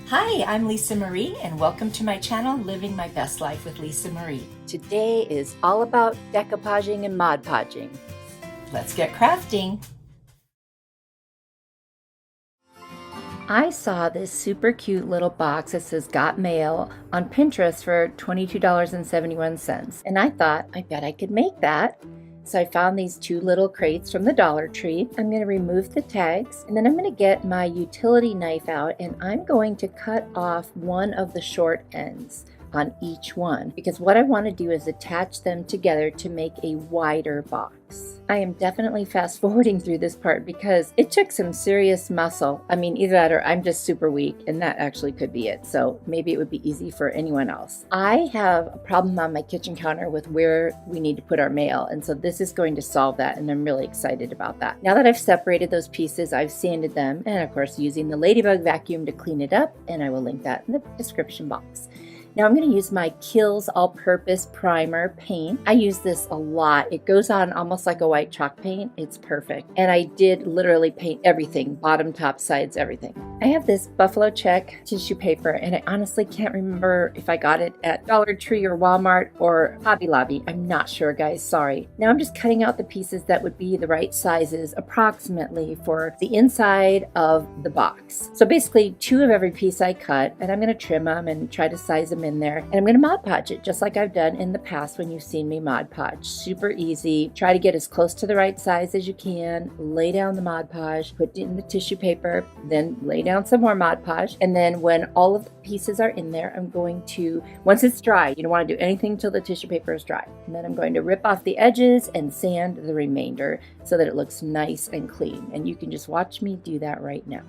Hi, I'm Lisa Marie and welcome to my channel, Living My Best Life with Lisa Marie. Today is all about decoupaging and Mod Podging. Let's get crafting. I saw this super cute little box that says Got Mail on Pinterest for $22.71 and I thought, I bet I could make that. So I found these two little crates from the Dollar Tree. I'm going to remove the tags and then I'm going to get my utility knife out and I'm going to cut off one of the short ends on each one because what I want to do is attach them together to make a wider box. I am definitely fast forwarding through this part because it took some serious muscle. I mean, either that or I'm just super weak and that actually could be it. So maybe it would be easy for anyone else. I have a problem on my kitchen counter with where we need to put our mail. And so this is going to solve that. And I'm really excited about that. Now that I've separated those pieces, I've sanded them and of course using the Ladybug vacuum to clean it up. And I will link that in the description box. Now I'm going to use my Kills All-Purpose Primer paint. I use this a lot. It goes on almost like a white chalk paint. It's perfect. And I did literally paint everything, bottom, top, sides, everything. I have this buffalo check tissue paper and I honestly can't remember if I got it at Dollar Tree or Walmart or Hobby Lobby. I'm not sure, guys. Sorry. Now I'm just cutting out the pieces that would be the right sizes approximately for the inside of the box. So basically 2 of every piece I cut and I'm going to trim them and try to size them in there and I'm going to Mod Podge it just like I've done in the past when you've seen me Mod Podge. Super easy. Try to get as close to the right size as you can. Lay down the Mod Podge, put it in the tissue paper, then lay down some more Mod Podge, and then when all of the pieces are in there, I'm going to, once it's dry, you don't want to do anything until the tissue paper is dry, and then I'm going to rip off the edges and sand the remainder so that it looks nice and clean, and you can just watch me do that right now.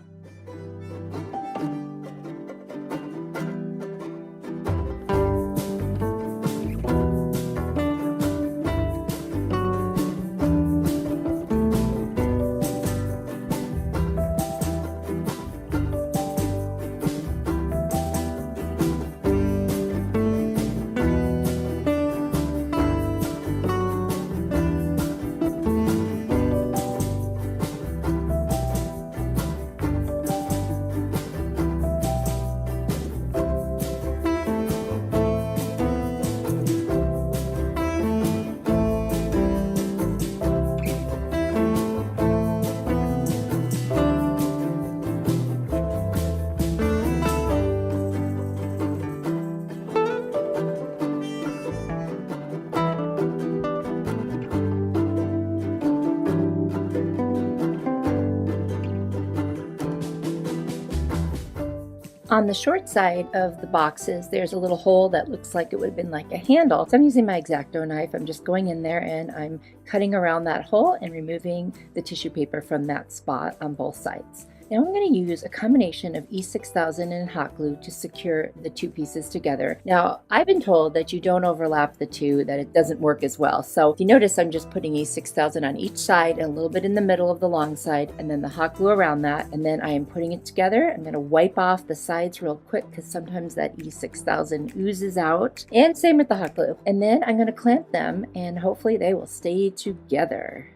On the short side of the boxes, there's a little hole that looks like it would have been like a handle. So I'm using my X-Acto knife. I'm just going in there and I'm cutting around that hole and removing the tissue paper from that spot on both sides. Now I'm going to use a combination of E6000 and hot glue to secure the 2 pieces together. Now I've been told that you don't overlap the 2, that it doesn't work as well. So if you notice, I'm just putting E6000 on each side and a little bit in the middle of the long side and then the hot glue around that. And then I am putting it together. I'm going to wipe off the sides real quick because sometimes that E6000 oozes out. And same with the hot glue. And then I'm going to clamp them and hopefully they will stay together.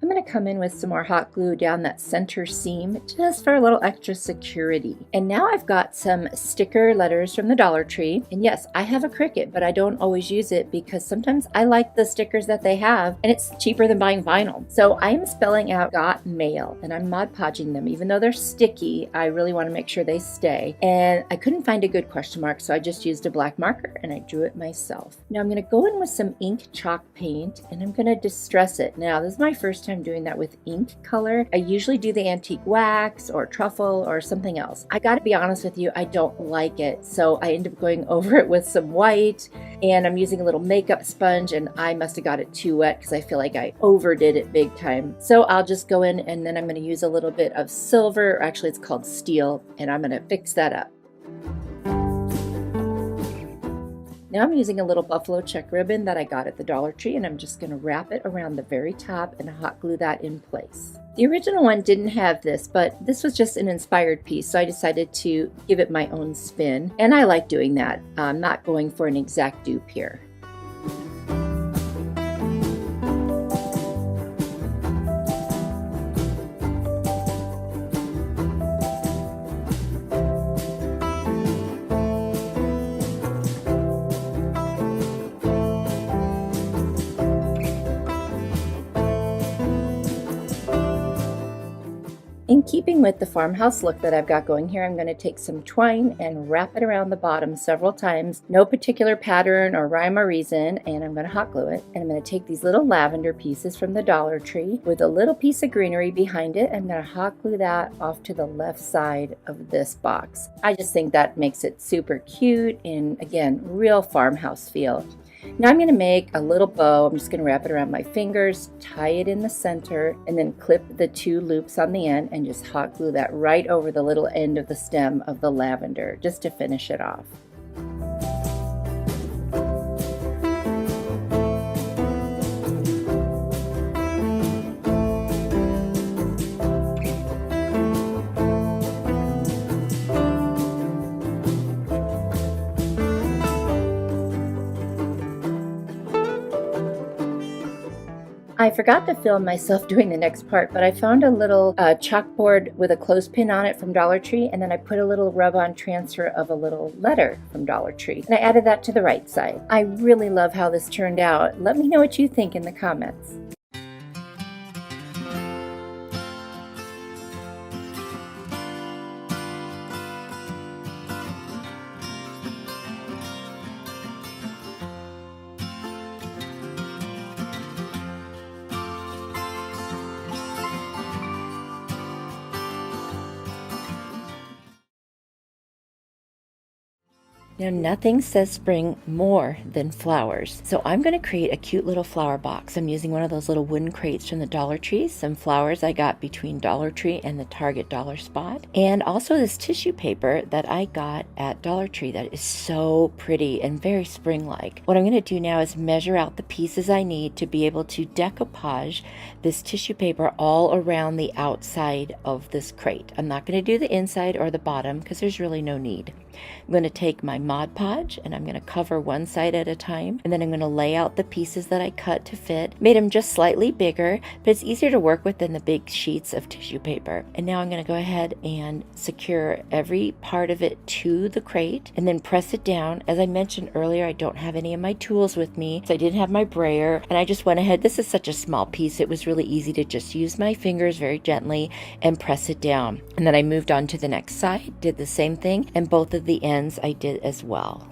I'm going to come in with some more hot glue down that center seam just for a little extra security. And now I've got some sticker letters from the Dollar Tree. And yes, I have a Cricut, but I don't always use it because sometimes I like the stickers that they have and it's cheaper than buying vinyl. So I'm spelling out Got Mail and I'm Mod Podging them. Even though they're sticky, I really want to make sure they stay. And I couldn't find a good question mark, so I just used a black marker and I drew it myself. Now I'm going to go in with some ink chalk paint and I'm going to distress it. Now this is my first time doing that with ink color. I usually do the antique wax or truffle or something else. I gotta be honest with you, I don't like it. So I end up going over it with some white and I'm using a little makeup sponge and I must have got it too wet because I feel like I overdid it big time. So I'll just go in and then I'm gonna use a little bit of silver, or actually it's called steel, and I'm gonna fix that up. Now I'm using a little buffalo check ribbon that I got at the Dollar Tree and I'm just going to wrap it around the very top and hot glue that in place. The original one didn't have this, but this was just an inspired piece, so I decided to give it my own spin, and I like doing that. I'm not going for an exact dupe here. In keeping with the farmhouse look that I've got going here, I'm going to take some twine and wrap it around the bottom several times. No particular pattern or rhyme or reason, and I'm going to hot glue it. And I'm going to take these little lavender pieces from the Dollar Tree with a little piece of greenery behind it. I'm going to hot glue that off to the left side of this box. I just think that makes it super cute and, again, real farmhouse feel. Now I'm going to make a little bow. I'm just going to wrap it around my fingers, tie it in the center, and then clip the 2 loops on the end and just hot glue that right over the little end of the stem of the lavender just to finish it off. I forgot to film myself doing the next part, but I found a little chalkboard with a clothespin on it from Dollar Tree, and then I put a little rub-on transfer of a little letter from Dollar Tree, and I added that to the right side. I really love how this turned out. Let me know what you think in the comments. Now nothing says spring more than flowers. So I'm going to create a cute little flower box. I'm using one of those little wooden crates from the Dollar Tree, some flowers I got between Dollar Tree and the Target dollar spot, and also this tissue paper that I got at Dollar Tree that is so pretty and very spring-like. What I'm going to do now is measure out the pieces I need to be able to decoupage this tissue paper all around the outside of this crate. I'm not going to do the inside or the bottom because there's really no need. I'm going to take my Mod Podge and I'm going to cover one side at a time, and then I'm going to lay out the pieces that I cut to fit. Made them just slightly bigger, but it's easier to work with than the big sheets of tissue paper. And now I'm going to go ahead and secure every part of it to the crate and then press it down. As I mentioned earlier, I don't have any of my tools with me, so I didn't have my brayer, and I just went ahead. This is such a small piece, it was really easy to just use my fingers very gently and press it down. And then I moved on to the next side, did the same thing, and both of the ends I did as well.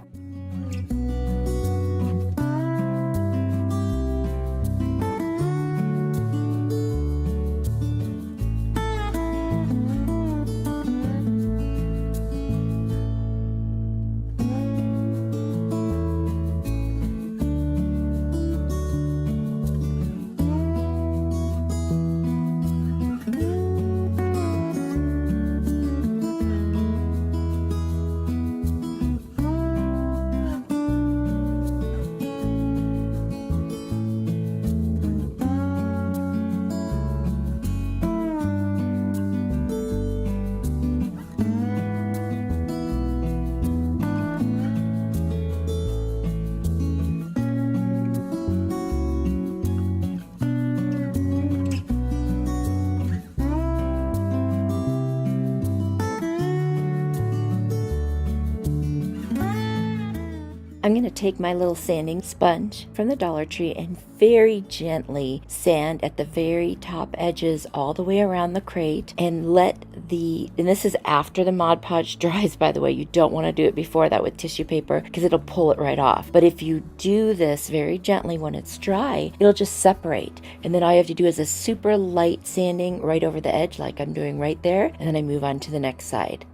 I'm going to take my little sanding sponge from the Dollar Tree and very gently sand at the very top edges all the way around the crate, and and this is after the Mod Podge dries, by the way. You don't want to do it before that with tissue paper because it'll pull it right off. But if you do this very gently when it's dry, it'll just separate. And then all you have to do is a super light sanding right over the edge like I'm doing right there, and then I move on to the next side.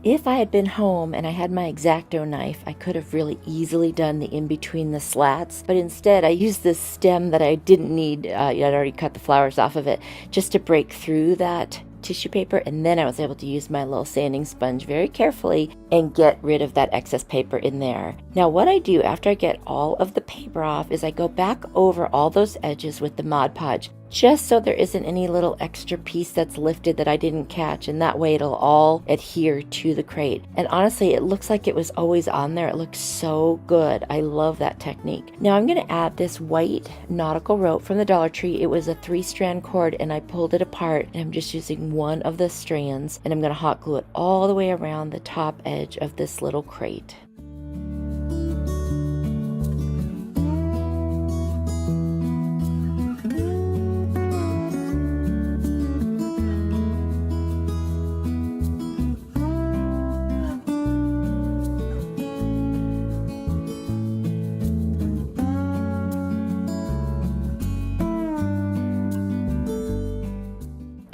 If I had been home and I had my X-Acto knife, I could have really easily done the in-between the slats, but instead I used this stem that I didn't need, I'd already cut the flowers off of it, just to break through that tissue paper, and then I was able to use my little sanding sponge very carefully and get rid of that excess paper in there. Now what I do after I get all of the paper off is I go back over all those edges with the Mod Podge. just so there isn't any little extra piece that's lifted that I didn't catch, and that way it'll all adhere to the crate. And honestly, it looks like it was always on there. It looks so good. I love that technique. Now I'm going to add this white nautical rope from the Dollar Tree. It was a 3-strand cord, and I pulled it apart, and I'm just using one of the strands, and I'm going to hot glue it all the way around the top edge of this little crate.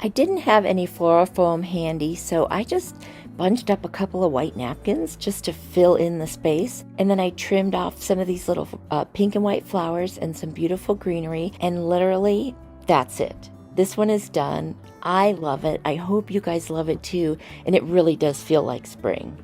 I didn't have any floral foam handy, so I just bunched up a couple of white napkins just to fill in the space. And then I trimmed off some of these little pink and white flowers and some beautiful greenery. And literally, that's it. This one is done. I love it. I hope you guys love it too. And it really does feel like spring.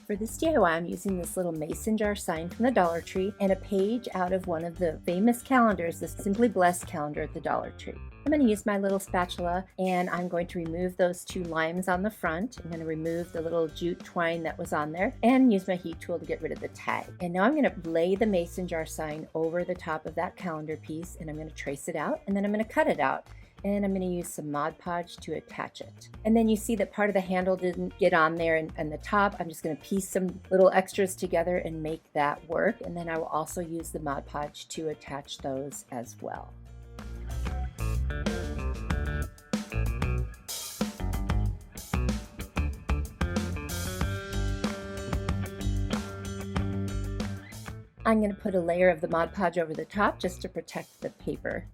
For this DIY, I'm using this little mason jar sign from the Dollar Tree and a page out of one of the famous calendars, the Simply Blessed calendar at the Dollar Tree. I'm going to use my little spatula, and I'm going to remove those 2 limes on the front. I'm going to remove the little jute twine that was on there and use my heat tool to get rid of the tag. And now I'm going to lay the mason jar sign over the top of that calendar piece, and I'm going to trace it out, and then I'm going to cut it out. And I'm going to use some Mod Podge to attach it. And then you see that part of the handle didn't get on there, and the top, I'm just going to piece some little extras together and make that work. And then I will also use the Mod Podge to attach those as well. I'm going to put a layer of the Mod Podge over the top just to protect the paper.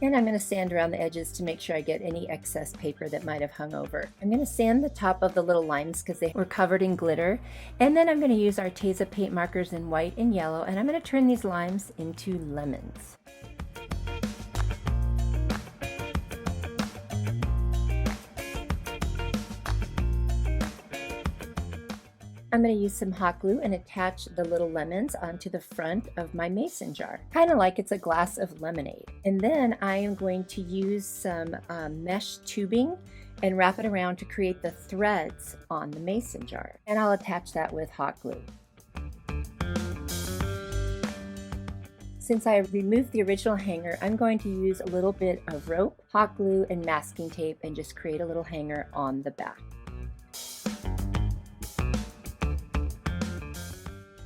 And I'm going to sand around the edges to make sure I get any excess paper that might have hung over. I'm going to sand the top of the little limes because they were covered in glitter. And then I'm going to use Arteza paint markers in white and yellow, and I'm going to turn these limes into lemons. I'm going to use some hot glue and attach the little lemons onto the front of my mason jar, kind of like it's a glass of lemonade. And then I am going to use some mesh tubing and wrap it around to create the threads on the mason jar. And I'll attach that with hot glue. Since I removed the original hanger, I'm going to use a little bit of rope, hot glue, and masking tape and just create a little hanger on the back.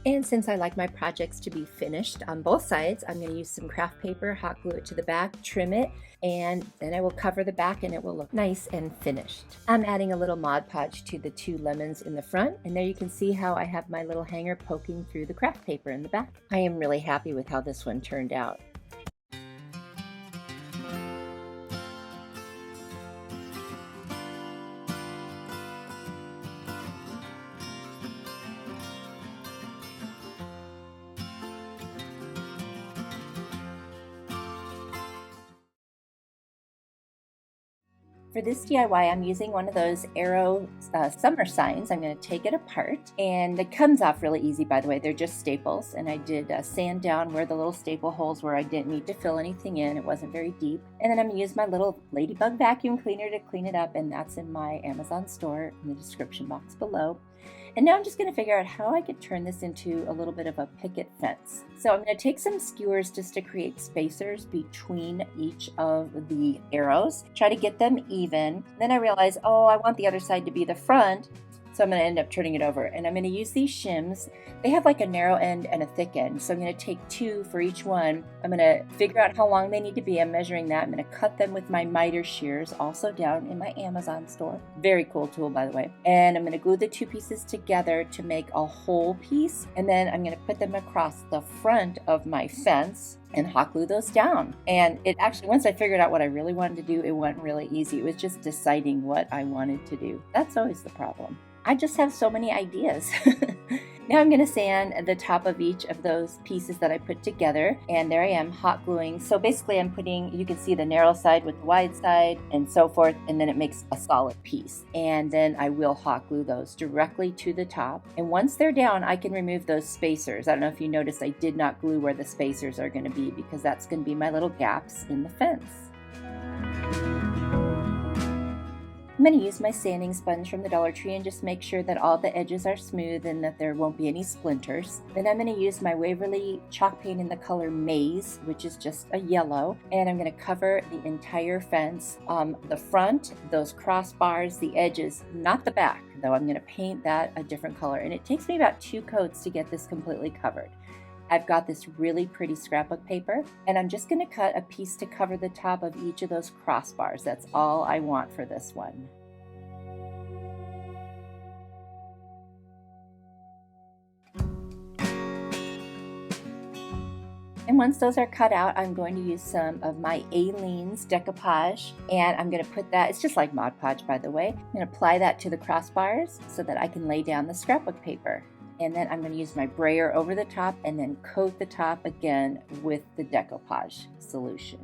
And since I like my projects to be finished on both sides, I'm going to use some craft paper, hot glue it to the back, trim it, and then I will cover the back and it will look nice and finished. I'm adding a little Mod Podge to the 2 lemons in the front, and there you can see how I have my little hanger poking through the craft paper in the back. I am really happy with how this one turned out. For this DIY, I'm using one of those arrow summer signs. I'm going to take it apart, and it comes off really easy, by the way. They're just staples, and I did sand down where the little staple holes were. I didn't need to fill anything in. It wasn't very deep. And then I'm going to use my little ladybug vacuum cleaner to clean it up, and that's in my Amazon store in the description box below. And now I'm just going to figure out how I could turn this into a little bit of a picket fence. So I'm going to take some skewers just to create spacers between each of the arrows, try to get them even. Then I realize, oh, I want the other side to be the front. So I'm going to end up turning it over, and I'm going to use these shims. They have like a narrow end and a thick end, so I'm going to take 2 for each one. I'm going to figure out how long they need to be. I'm measuring that. I'm going to cut them with my miter shears, also down in my Amazon store. Very cool tool, by the way. And I'm going to glue the 2 pieces together to make a whole piece, and then I'm going to put them across the front of my fence and hot glue those down. And it actually, once I figured out what I really wanted to do, it went really easy. It was just deciding what I wanted to do. That's always the problem. I just have so many ideas. Now I'm going to sand the top of each of those pieces that I put together, and there I am hot gluing. So basically I'm putting, you can see the narrow side with the wide side and so forth, and then it makes a solid piece. And then I will hot glue those directly to the top. And once they're down, I can remove those spacers. I don't know if you noticed, I did not glue where the spacers are going to be, because that's going to be my little gaps in the fence. I'm going to use my sanding sponge from the Dollar Tree and just make sure that all the edges are smooth and that there won't be any splinters. Then I'm going to use my Waverly chalk paint in the color Maize, which is just a yellow, and I'm going to cover the entire fence. The front, those crossbars, the edges, not the back, though. I'm going to paint that a different color, and it takes me about 2 coats to get this completely covered. I've got this really pretty scrapbook paper, and I'm just going to cut a piece to cover the top of each of those crossbars. That's all I want for this one. And once those are cut out, I'm going to use some of my Aleene's decoupage, and I'm going to put that, it's just like Mod Podge, by the way. I'm going to apply that to the crossbars so that I can lay down the scrapbook paper. And then I'm going to use my brayer over the top and then coat the top again with the decoupage solution.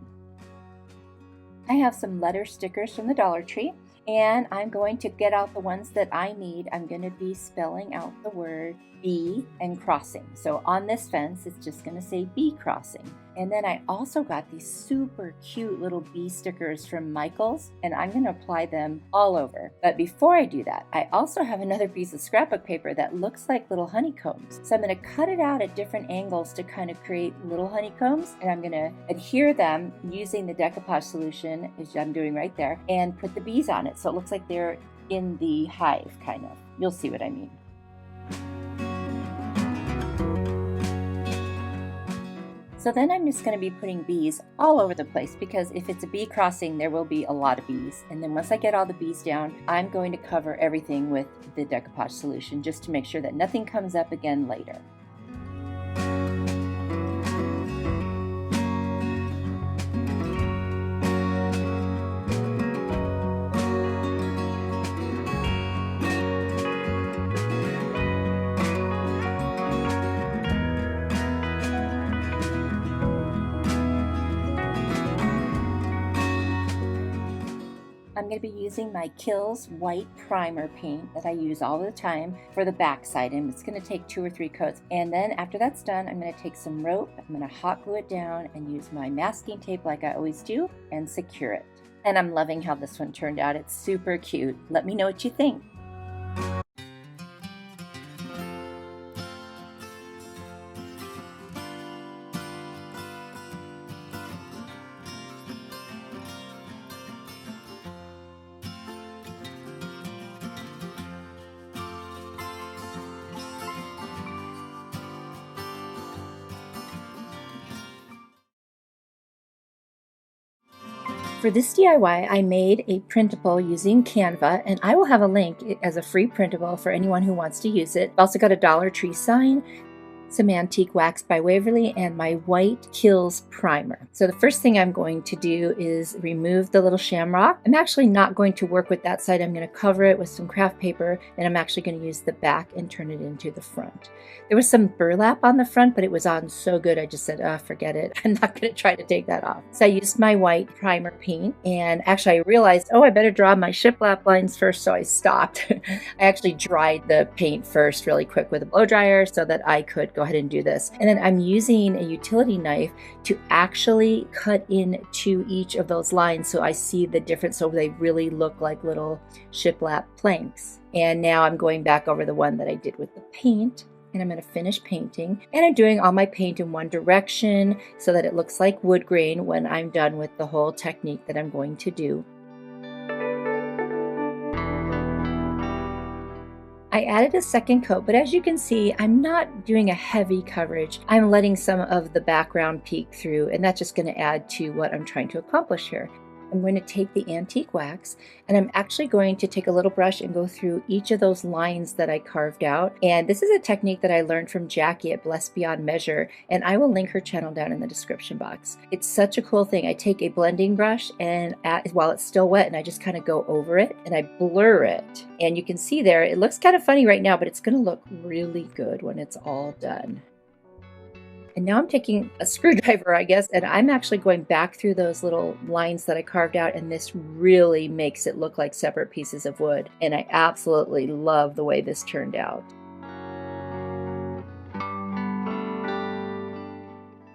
I have some letter stickers from the Dollar Tree, and I'm going to get out the ones that I need. I'm going to be spelling out the word bee and crossing. So on this fence, it's just going to say bee crossing. And then I also got these super cute little bee stickers from Michaels, and I'm going to apply them all over. But before I do that, I also have another piece of scrapbook paper that looks like little honeycombs. So I'm going to cut it out at different angles to kind of create little honeycombs, and I'm going to adhere them using the decoupage solution, which I'm doing right there, and put the bees on it so it looks like they're in the hive, kind of. You'll see what I mean. So then I'm just going to be putting bees all over the place, because if it's a bee crossing, there will be a lot of bees. And then once I get all the bees down, I'm going to cover everything with the decoupage solution just to make sure that nothing comes up again later. I'm going to be using my Kills white primer paint that I use all the time for the back side, and it's going to take 2 or 3 coats. And then after that's done, I'm going to take some rope, I'm going to hot glue it down and use my masking tape like I always do and secure it. And I'm loving how this one turned out. It's super cute. Let me know what you think. For this DIY, I made a printable using Canva, and I will have a link as a free printable for anyone who wants to use it. I've also got a Dollar Tree sign, some antique wax by Waverly, and my white Kills primer. So the first thing I'm going to do is remove the little shamrock. I'm actually not going to work with that side. I'm going to cover it with some craft paper, and I'm actually going to use the back and turn it into the front. There was some burlap on the front, but it was on so good I just said, forget it. I'm not going to try to take that off. So I used my white primer paint, and actually I realized, I better draw my shiplap lines first, so I stopped. I actually dried the paint first really quick with a blow dryer so that I could go ahead and do this. And then I'm using a utility knife to actually cut into each of those lines so I see the difference, so they really look like little shiplap planks. And now I'm going back over the one that I did with the paint, and I'm going to finish painting. And I'm doing all my paint in one direction so that it looks like wood grain when I'm done with the whole technique that I'm going to do. I added a second coat, but as you can see, I'm not doing a heavy coverage. I'm letting some of the background peek through, and that's just going to add to what I'm trying to accomplish here. I'm going to take the antique wax, and I'm actually going to take a little brush and go through each of those lines that I carved out. And this is a technique that I learned from Jackie at Blessed Beyond Measure, and I will link her channel down in the description box. It's such a cool thing. I take a blending brush, and while it's still wet, and I just kind of go over it, and I blur it. And you can see there, it looks kind of funny right now, but it's going to look really good when it's all done. And now I'm taking a screwdriver, I guess, and I'm actually going back through those little lines that I carved out, and this really makes it look like separate pieces of wood. And I absolutely love the way this turned out.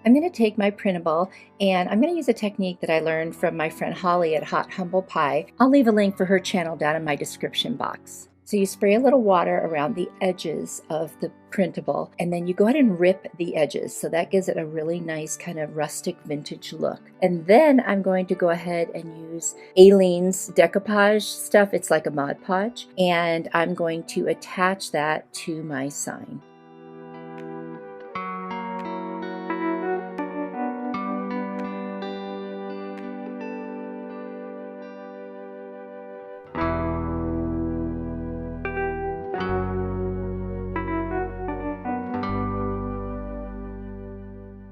I'm going to take my printable, and I'm going to use a technique that I learned from my friend Holly at Hot Humble Pie. I'll leave a link for her channel down in my description box. So you spray a little water around the edges of the printable, and then you go ahead and rip the edges. So that gives it a really nice kind of rustic vintage look. And then I'm going to go ahead and use Aileen's decoupage stuff. It's like a Mod Podge. And I'm going to attach that to my sign.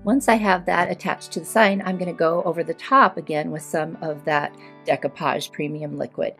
Once I have that attached to the sign, I'm going to go over the top again with some of that decoupage premium liquid.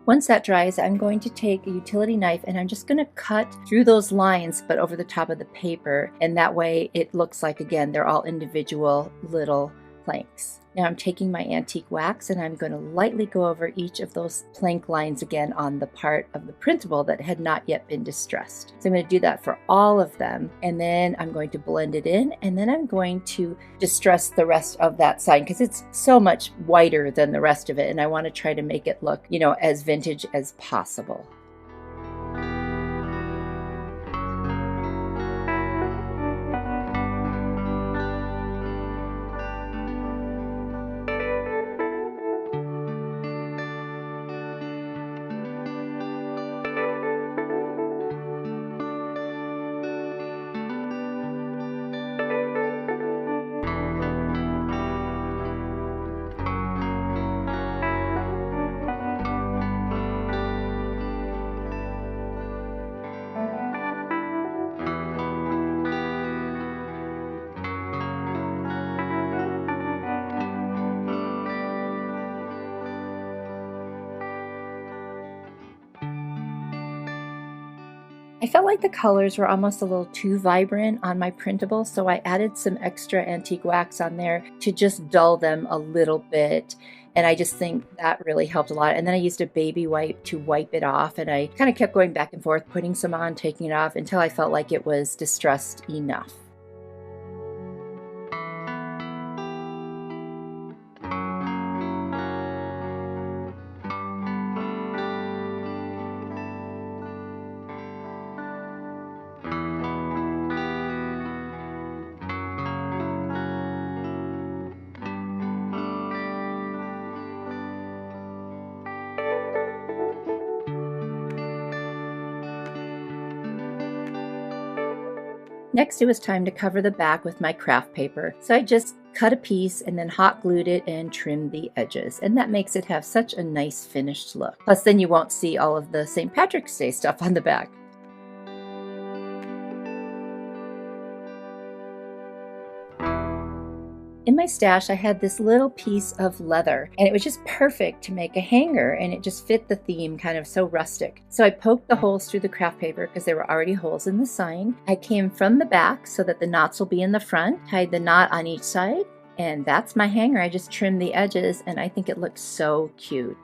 Once that dries, I'm going to take a utility knife and I'm just going to cut through those lines but over the top of the paper, and that way it looks like, again, they're all individual little planks. Now I'm taking my antique wax and I'm going to lightly go over each of those plank lines again on the part of the printable that had not yet been distressed. So I'm going to do that for all of them, and then I'm going to blend it in, and then I'm going to distress the rest of that sign because it's so much whiter than the rest of it, and I want to try to make it look, you know, as vintage as possible. I felt like the colors were almost a little too vibrant on my printable, so I added some extra antique wax on there to just dull them a little bit. And I just think that really helped a lot. And then I used a baby wipe to wipe it off, and I kind of kept going back and forth, putting some on, taking it off until I felt like it was distressed enough. Next, it was time to cover the back with my craft paper. So I just cut a piece and then hot glued it and trimmed the edges. And that makes it have such a nice finished look. Plus then you won't see all of the St. Patrick's Day stuff on the back. In my stash, I had this little piece of leather, and it was just perfect to make a hanger, and it just fit the theme, kind of so rustic. So I poked the holes through the craft paper because there were already holes in the sign. I came from the back so that the knots will be in the front, tied the knot on each side, and that's my hanger. I just trimmed the edges, and I think it looks so cute.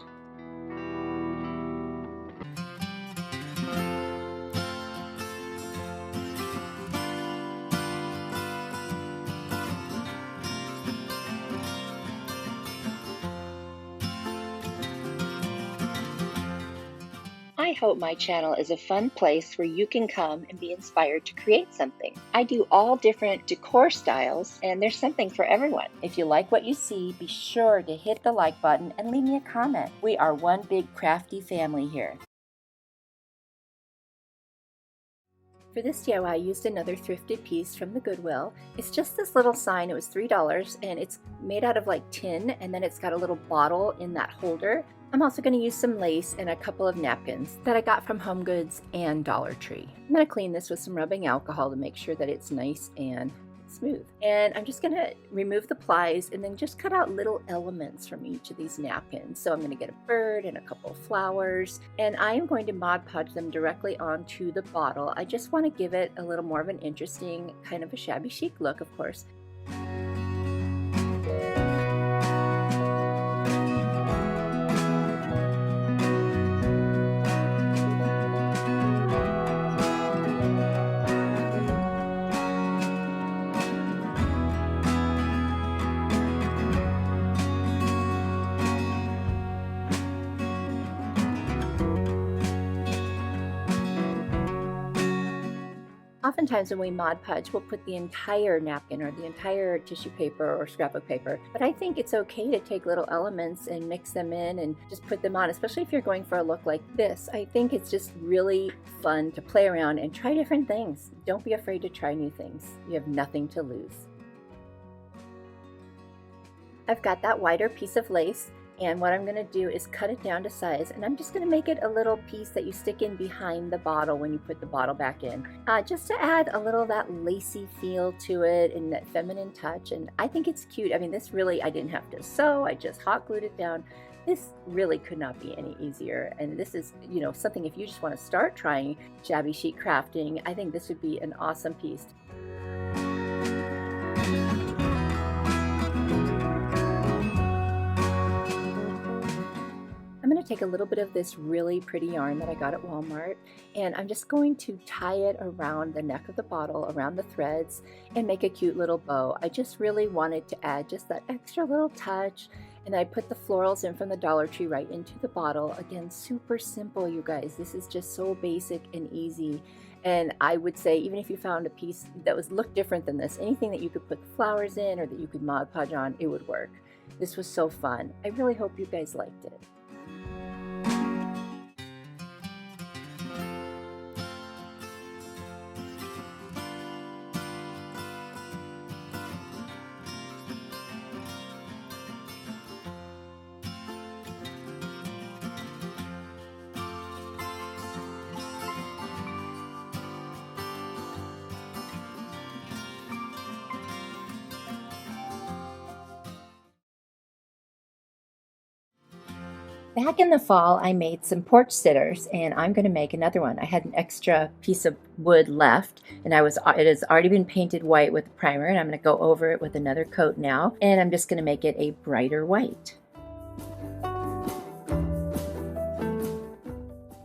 I hope my channel is a fun place where you can come and be inspired to create something. I do all different decor styles, and there's something for everyone. If you like what you see, be sure to hit the like button and leave me a comment. We are one big crafty family here. For this DIY, I used another thrifted piece from the Goodwill. It's just this little sign. It was $3, and it's made out of like tin, and then it's got a little bottle in that holder. I'm also going to use some lace and a couple of napkins that I got from Home Goods and Dollar Tree. I'm going to clean this with some rubbing alcohol to make sure that it's nice and smooth. And I'm just going to remove the plies and then just cut out little elements from each of these napkins. So I'm going to get a bird and a couple of flowers, and I am going to Mod Podge them directly onto the bottle. I just want to give it a little more of an interesting, kind of a shabby chic look, of course. Oftentimes when we Mod Podge, we'll put the entire napkin or the entire tissue paper or scrapbook paper, but I think it's okay to take little elements and mix them in and just put them on, especially if you're going for a look like this. I think it's just really fun to play around and try different things. Don't be afraid to try new things. You have nothing to lose. I've got that wider piece of lace, and what I'm going to do is cut it down to size, and I'm just going to make it a little piece that you stick in behind the bottle when you put the bottle back in, just to add a little of that lacy feel to it and that feminine touch. And I think it's cute. I mean, this really, I didn't have to sew, I just hot glued it down. This really could not be any easier, and this is, you know, something if you just want to start trying shabby chic crafting, I think this would be an awesome piece. I'm going to take a little bit of this really pretty yarn that I got at Walmart, and I'm just going to tie it around the neck of the bottle, around the threads, and make a cute little bow. I just really wanted to add just that extra little touch, and I put the florals in from the Dollar Tree right into the bottle. Again, super simple, you guys. This is just so basic and easy. And I would say, even if you found a piece that looked different than this, anything that you could put the flowers in or that you could Mod Podge on, it would work. This was so fun. I really hope you guys liked it. Back in the fall, I made some porch sitters, and I'm going to make another one. I had an extra piece of wood left, and it has already been painted white with primer, and I'm going to go over it with another coat now, and I'm just going to make it a brighter white.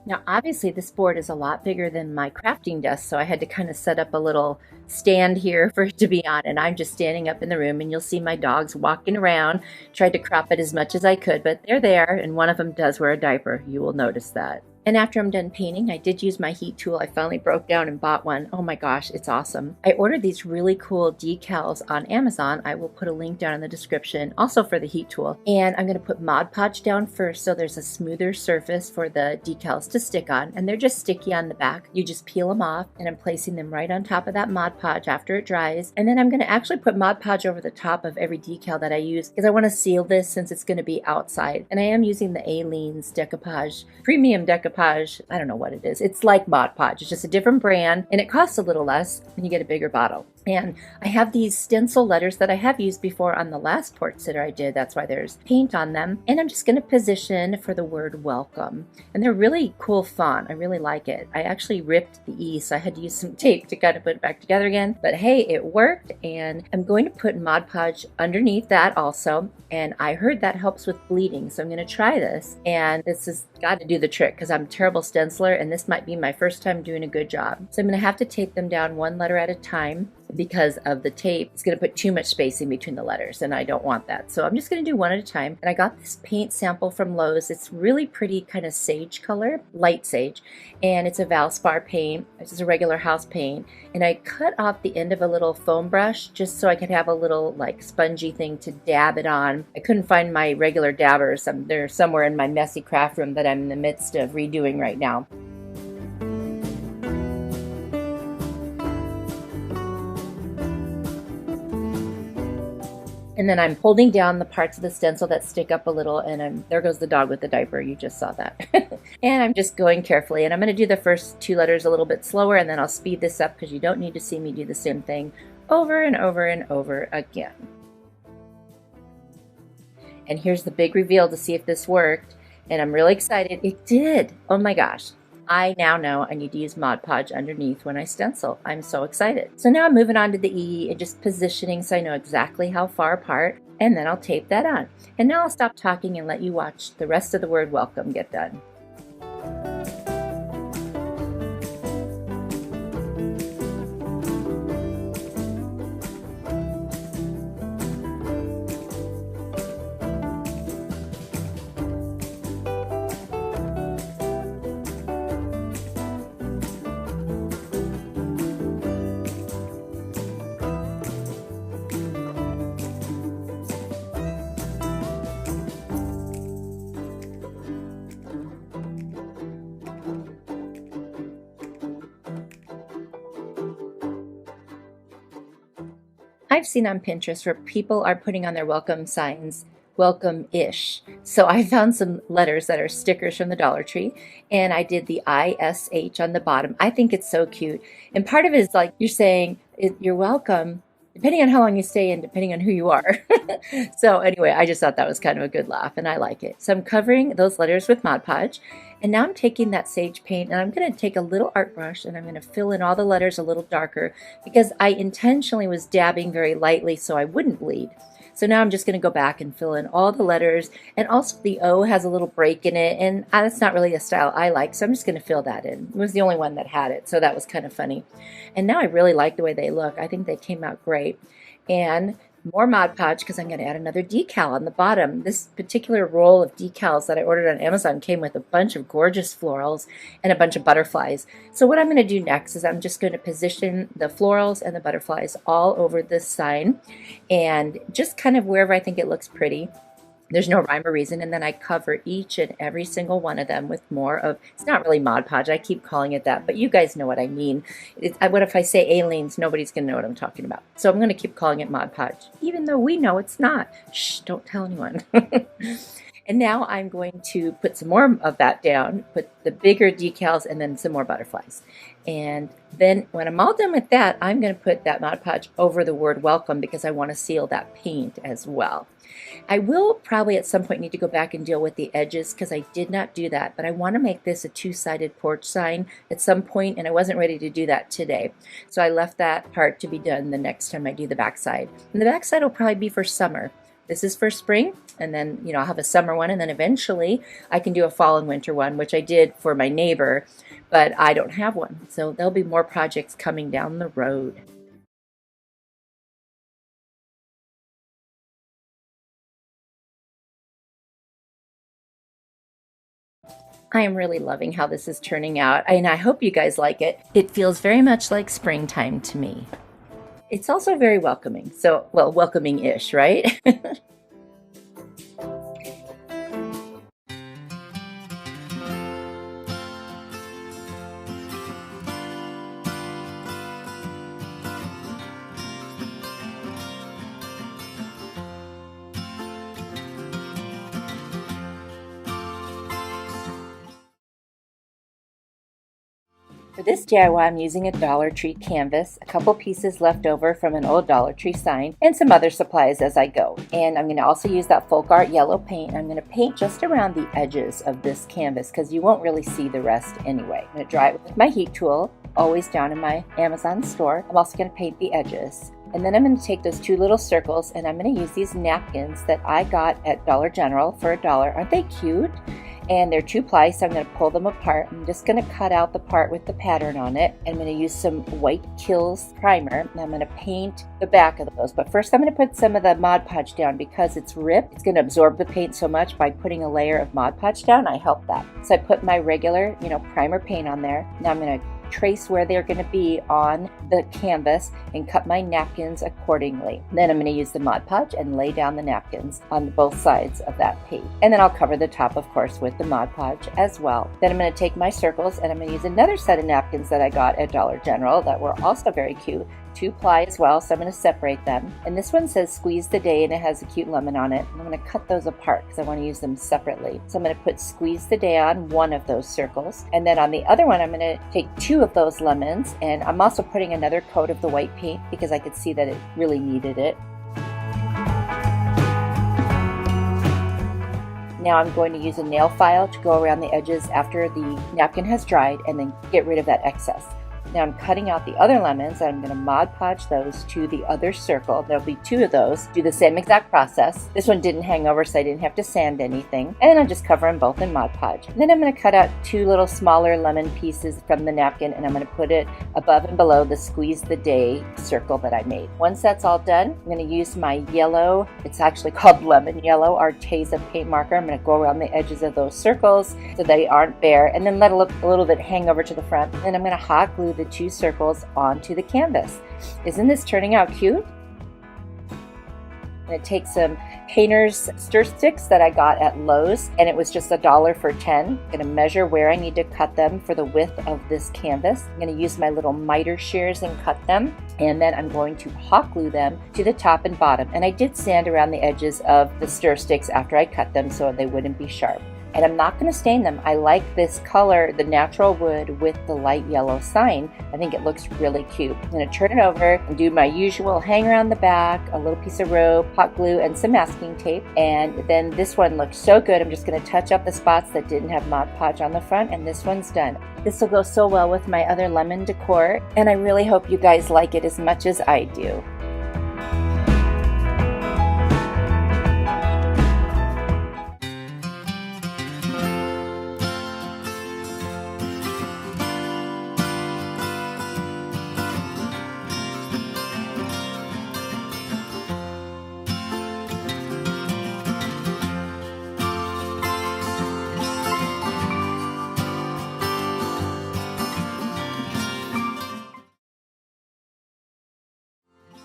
Now, obviously, this board is a lot bigger than my crafting desk, so I had to kind of set up a little stand here for it to be on, and I'm just standing up in the room, and you'll see my dogs walking around. Tried to crop it as much as I could, but they're there, and one of them does wear a diaper. You will notice that. And after I'm done painting, I did use my heat tool. I finally broke down and bought one. Oh my gosh, it's awesome. I ordered these really cool decals on Amazon. I will put a link down in the description, also for the heat tool. And I'm going to put Mod Podge down first so there's a smoother surface for the decals to stick on. And they're just sticky on the back. You just peel them off, and I'm placing them right on top of that Mod Podge after it dries. And then I'm going to actually put Mod Podge over the top of every decal that I use because I want to seal this since it's going to be outside. And I am using the Aleene's Decoupage, Premium Decoupage. I don't know what it is. It's like Mod Podge. It's just a different brand, and it costs a little less and you get a bigger bottle. And I have these stencil letters that I have used before on the last porch sitter I did. That's why there's paint on them. And I'm just going to position for the word welcome. And they're really cool font. I really like it. I actually ripped the E, so I had to use some tape to kind of put it back together again. But hey, it worked. And I'm going to put Mod Podge underneath that also. And I heard that helps with bleeding. So I'm going to try this. And this has got to do the trick because I'm a terrible stenciler. And this might be my first time doing a good job. So I'm going to have to tape them down one letter at a time. because of the tape. It's going to put too much spacing between the letters, and I don't want that. So I'm just going to do one at a time. And I got this paint sample from Lowe's. It's really pretty, kind of sage color, light sage, and it's a Valspar paint. It's just a regular house paint. And I cut off the end of a little foam brush just so I could have a little like spongy thing to dab it on. I couldn't find my regular dabbers. They're somewhere in my messy craft room that I'm in the midst of redoing right now. And then I'm holding down the parts of the stencil that stick up a little, and there goes the dog with the diaper. You just saw that. And I'm just going carefully, and I'm going to do the first two letters a little bit slower, and then I'll speed this up because you don't need to see me do the same thing over and over and over again. And here's the big reveal to see if this worked, and I'm really excited. It did. Oh my gosh. I now know I need to use Mod Podge underneath when I stencil. I'm so excited. So now I'm moving on to the E and just positioning so I know exactly how far apart, and then I'll tape that on. And now I'll stop talking and let you watch the rest of the word welcome get done. I've seen on Pinterest where people are putting on their welcome signs, welcome-ish. So I found some letters that are stickers from the Dollar Tree, and I did the ISH on the bottom. I think it's so cute. And part of it is like you're saying, you're welcome, depending on how long you stay and depending on who you are. So anyway, I just thought that was kind of a good laugh, and I like it. So I'm covering those letters with Mod Podge, and now I'm taking that sage paint, and I'm going to take a little art brush, and I'm going to fill in all the letters a little darker because I intentionally was dabbing very lightly so I wouldn't bleed. So now I'm just going to go back and fill in all the letters, and also the O has a little break in it, and that's not really a style I like, so I'm just going to fill that in. It was the only one that had it, so that was kind of funny. And now I really like the way they look. I think they came out great. And more Mod Podge because I'm going to add another decal on the bottom. This particular roll of decals that I ordered on Amazon came with a bunch of gorgeous florals and a bunch of butterflies. So what I'm going to do next is I'm just going to position the florals and the butterflies all over this sign and just kind of wherever I think it looks pretty. There's no rhyme or reason, and then I cover each and every single one of them with more of, it's not really Mod Podge, I keep calling it that, but you guys know what I mean. What if I say aliens, nobody's going to know what I'm talking about. So I'm going to keep calling it Mod Podge, even though we know it's not. Shh, don't tell anyone. And now I'm going to put some more of that down, put the bigger decals and then some more butterflies. And then when I'm all done with that, I'm going to put that Mod Podge over the word welcome because I want to seal that paint as well. I will probably at some point need to go back and deal with the edges because I did not do that, but I want to make this a two-sided porch sign at some point, and I wasn't ready to do that today. So I left that part to be done the next time I do the backside. And the backside will probably be for summer. This is for spring, and then, I'll have a summer one, and then eventually I can do a fall and winter one, which I did for my neighbor, but I don't have one. So there'll be more projects coming down the road. I am really loving how this is turning out, and I hope you guys like it. It feels very much like springtime to me. It's also very welcoming. So, well, welcoming-ish, right? For this DIY, I'm using a Dollar Tree canvas, a couple pieces left over from an old Dollar Tree sign, and some other supplies as I go. And I'm going to also use that folk art yellow paint. I'm going to paint just around the edges of this canvas because you won't really see the rest anyway. I'm going to dry it with my heat tool, always down in my Amazon store. I'm also going to paint the edges. And then I'm going to take those two little circles and I'm going to use these napkins that I got at Dollar General for $1. Aren't they cute? and they're 2-ply, so I'm going to pull them apart. I'm just going to cut out the part with the pattern on it. I'm going to use some white Kills primer, and I'm going to paint the back of those. But first I'm going to put some of the Mod Podge down because it's ripped. It's going to absorb the paint so much. By putting a layer of Mod Podge down, I help that. So I put my regular, primer paint on there. Now I'm going to trace where they're going to be on the canvas and cut my napkins accordingly. Then I'm going to use the Mod Podge and lay down the napkins on both sides of that paint. And then I'll cover the top, of course, with the Mod Podge as well. Then I'm going to take my circles and I'm going to use another set of napkins that I got at Dollar General that were also very cute. 2-ply as well, so I'm going to separate them. And this one says Squeeze the Day and it has a cute lemon on it. I'm going to cut those apart because I want to use them separately. So I'm going to put Squeeze the Day on one of those circles, and then on the other one I'm going to take 2 of those lemons, and I'm also putting another coat of the white paint because I could see that it really needed it. Now I'm going to use a nail file to go around the edges after the napkin has dried and then get rid of that excess. Now I'm cutting out the other lemons and I'm going to Mod Podge those to the other circle. There'll be 2 of those. Do the same exact process. This one didn't hang over, so I didn't have to sand anything. And then I'll just cover them both in Mod Podge. And then I'm going to cut out 2 little smaller lemon pieces from the napkin, and I'm going to put it above and below the Squeeze the Day circle that I made. Once that's all done, I'm going to use my yellow, it's actually called lemon yellow, Arteza paint marker. I'm going to go around the edges of those circles so they aren't bare, and then let a little bit hang over to the front. And I'm going to hot glue the 2 circles onto the canvas. Isn't this turning out cute? I'm going to take some painter's stir sticks that I got at Lowe's, and it was just $1 for 10. I'm going to measure where I need to cut them for the width of this canvas. I'm going to use my little miter shears and cut them, and then I'm going to hot glue them to the top and bottom. And I did sand around the edges of the stir sticks after I cut them so they wouldn't be sharp. And I'm not going to stain them. I like this color, the natural wood with the light yellow sign. I think it looks really cute. I'm going to turn it over and do my usual hang around the back, a little piece of rope, hot glue, and some masking tape. And then this one looks so good. I'm just going to touch up the spots that didn't have Mod Podge on the front, and this one's done. This will go so well with my other lemon decor, and I really hope you guys like it as much as I do.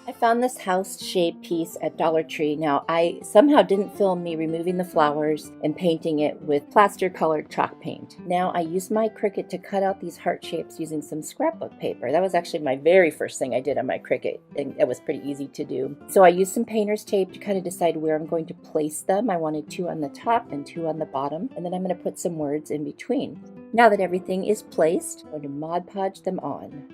I found this house shape piece at Dollar Tree. Now, I somehow didn't film me removing the flowers and painting it with plaster colored chalk paint. Now, I used my Cricut to cut out these heart shapes using some scrapbook paper. That was actually my very first thing I did on my Cricut, and it was pretty easy to do. So I used some painter's tape to kind of decide where I'm going to place them. I wanted 2 on the top and 2 on the bottom, and then I'm going to put some words in between. Now that everything is placed, I'm going to Mod Podge them on.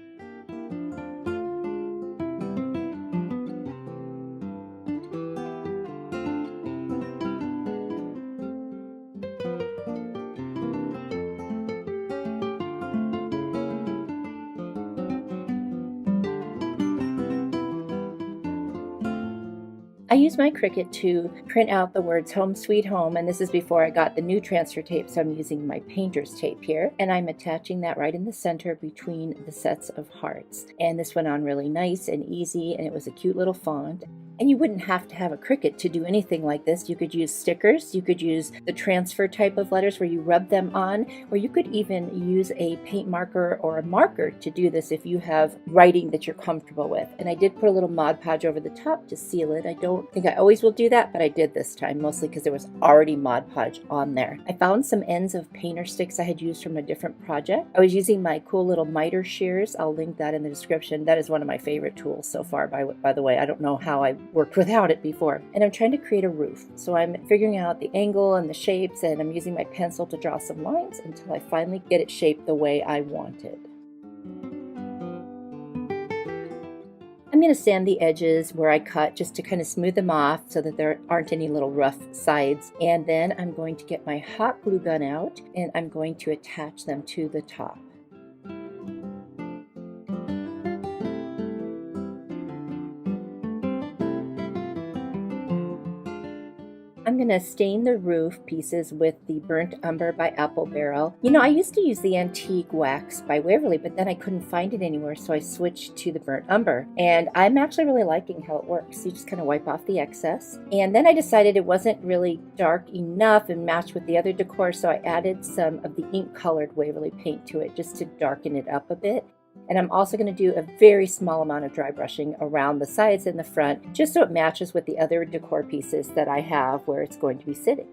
I used my Cricut to print out the words Home Sweet Home, and this is before I got the new transfer tape, so I'm using my painter's tape here, and I'm attaching that right in the center between the sets of hearts. And this went on really nice and easy, and it was a cute little font. And you wouldn't have to have a Cricut to do anything like this. You could use stickers, you could use the transfer type of letters where you rub them on, or you could even use a paint marker or a marker to do this if you have writing that you're comfortable with. And I did put a little Mod Podge over the top to seal it. I don't think I always will do that, but I did this time, mostly because there was already Mod Podge on there. I found some ends of painter sticks I had used from a different project. I was using my cool little miter shears. I'll link that in the description. That is one of my favorite tools so far, by the way. I don't know how I worked without it before. And I'm trying to create a roof. So I'm figuring out the angle and the shapes, and I'm using my pencil to draw some lines until I finally get it shaped the way I want it. I'm going to sand the edges where I cut just to kind of smooth them off so that there aren't any little rough sides. And then I'm going to get my hot glue gun out and I'm going to attach them to the top. I'm going to stain the roof pieces with the Burnt Umber by Apple Barrel. You know, I used to use the Antique Wax by Waverly, but then I couldn't find it anywhere, so I switched to the Burnt Umber. And I'm actually really liking how it works. You just kind of wipe off the excess. And then I decided it wasn't really dark enough and matched with the other decor, so I added some of the ink-colored Waverly paint to it just to darken it up a bit. And I'm also going to do a very small amount of dry brushing around the sides and the front, just so it matches with the other decor pieces that I have where it's going to be sitting.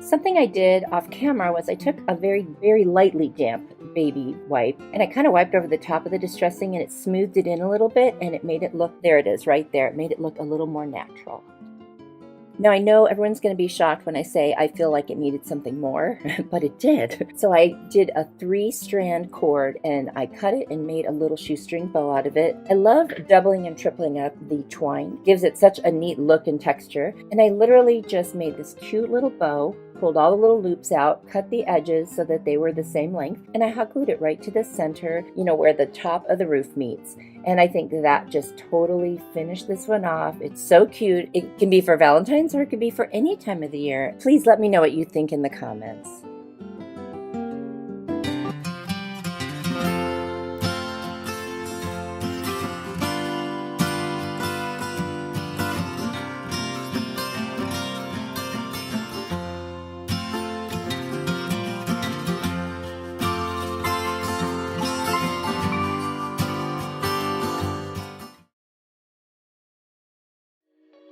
Something I did off camera was I took a very, very lightly damp baby wipe and I kind of wiped over the top of the distressing and it smoothed it in a little bit and it made it look, there it is right there, it made it look a little more natural. Now I know everyone's going to be shocked when I say I feel like it needed something more, but it did. So I did a 3-strand cord and I cut it and made a little shoestring bow out of it. I love doubling and tripling up the twine. It gives it such a neat look and texture. And I literally just made this cute little bow, pulled all the little loops out, cut the edges so that they were the same length, and I hot glued it right to the center, you know, where the top of the roof meets. And I think that just totally finished this one off. It's so cute. It can be for Valentine's or it could be for any time of the year. Please let me know what you think in the comments.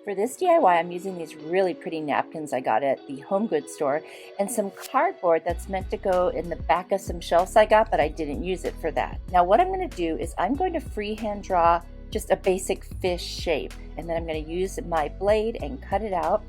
For this DIY, I'm using these really pretty napkins I got at the home goods store and some cardboard that's meant to go in the back of some shelves I got, but I didn't use it for that. Now what I'm going to do is I'm going to freehand draw just a basic fish shape, and then I'm going to use my blade and cut it out.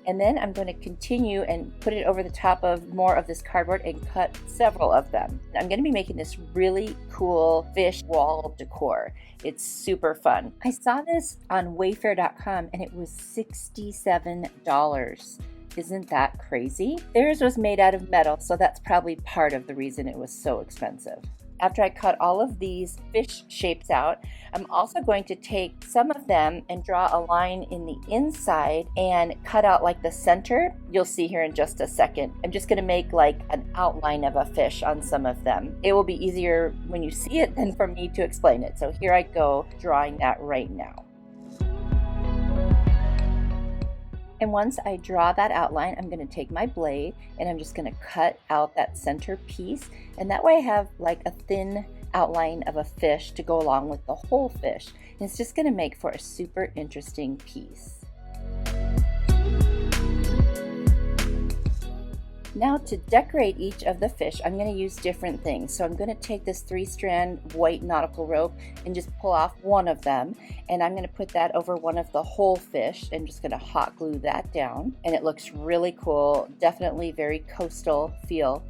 And then I'm going to continue and put it over the top of more of this cardboard and cut several of them. I'm going to be making this really cool fish wall decor. It's super fun. I saw this on Wayfair.com and it was $67. Isn't that crazy? Theirs was made out of metal, so that's probably part of the reason it was so expensive. After I cut all of these fish shapes out, I'm also going to take some of them and draw a line in the inside and cut out like the center. You'll see here in just a second. I'm just going to make like an outline of a fish on some of them. It will be easier when you see it than for me to explain it. So here I go drawing that right now. And once I draw that outline, I'm going to take my blade and I'm just going to cut out that center piece. And that way I have like a thin outline of a fish to go along with the whole fish. And it's just going to make for a super interesting piece. Now to decorate each of the fish, I'm going to use different things. So I'm going to take this 3-strand white nautical rope and just pull off one of them. And I'm going to put that over one of the whole fish and just going to hot glue that down. And it looks really cool. Definitely very coastal feel.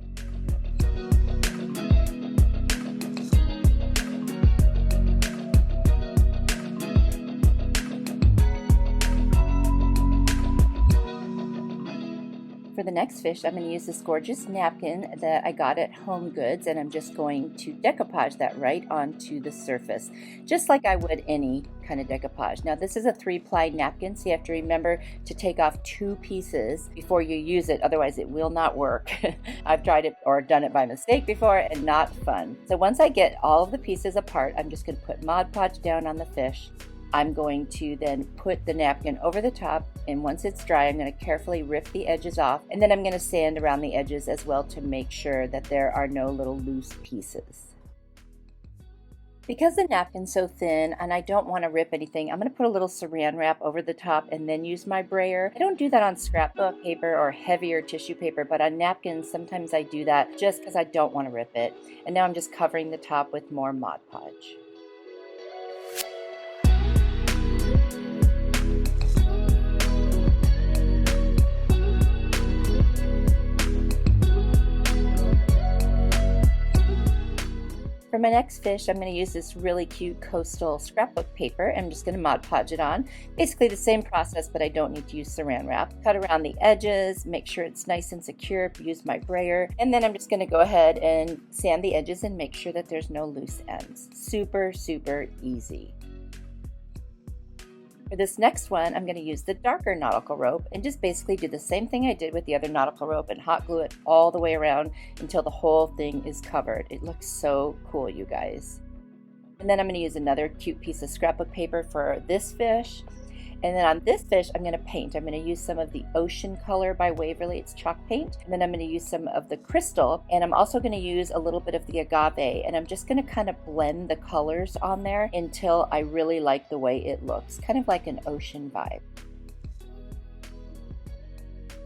For the next fish, I'm going to use this gorgeous napkin that I got at Home Goods, and I'm just going to decoupage that right onto the surface, just like I would any kind of decoupage. Now this is a 3-ply napkin, so you have to remember to take off 2 pieces before you use it, otherwise it will not work. I've tried it or done it by mistake before and not fun. So once I get all of the pieces apart, I'm just going to put Mod Podge down on the fish. I'm going to then put the napkin over the top, and once it's dry, I'm going to carefully rip the edges off, and then I'm going to sand around the edges as well to make sure that there are no little loose pieces. Because the napkin's so thin and I don't want to rip anything, I'm going to put a little saran wrap over the top and then use my brayer. I don't do that on scrapbook paper or heavier tissue paper, but on napkins sometimes I do that just because I don't want to rip it. And now I'm just covering the top with more Mod Podge. For my next fish, I'm going to use this really cute coastal scrapbook paper. I'm just going to Mod Podge it on. Basically the same process, but I don't need to use saran wrap. Cut around the edges, make sure it's nice and secure, use my brayer, and then I'm just going to go ahead and sand the edges and make sure that there's no loose ends. Super, super easy. For this next one, I'm going to use the darker nautical rope and just basically do the same thing I did with the other nautical rope and hot glue it all the way around until the whole thing is covered. It looks so cool, you guys. And then I'm going to use another cute piece of scrapbook paper for this fish. And then on this fish, I'm going to paint. I'm going to use some of the Ocean Color by Waverly. It's chalk paint. And then I'm going to use some of the Crystal. And I'm also going to use a little bit of the Agave. And I'm just going to kind of blend the colors on there until I really like the way it looks. Kind of like an ocean vibe.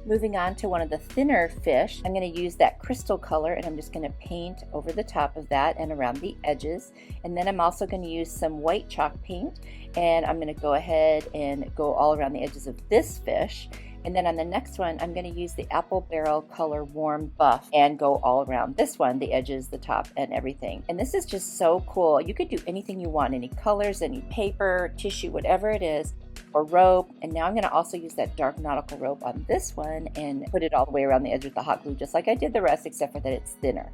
Moving on to one of the thinner fish, I'm going to use that crystal color and I'm just going to paint over the top of that and around the edges. And then I'm also going to use some white chalk paint and I'm going to go ahead and go all around the edges of this fish. And then on the next one, I'm going to use the Apple Barrel Color Warm Buff and go all around this one, the edges, the top, and everything. And this is just so cool. You could do anything you want, any colors, any paper, tissue, whatever it is, or rope. And now I'm going to also use that dark nautical rope on this one and put it all the way around the edge with the hot glue, just like I did the rest, except for that it's thinner.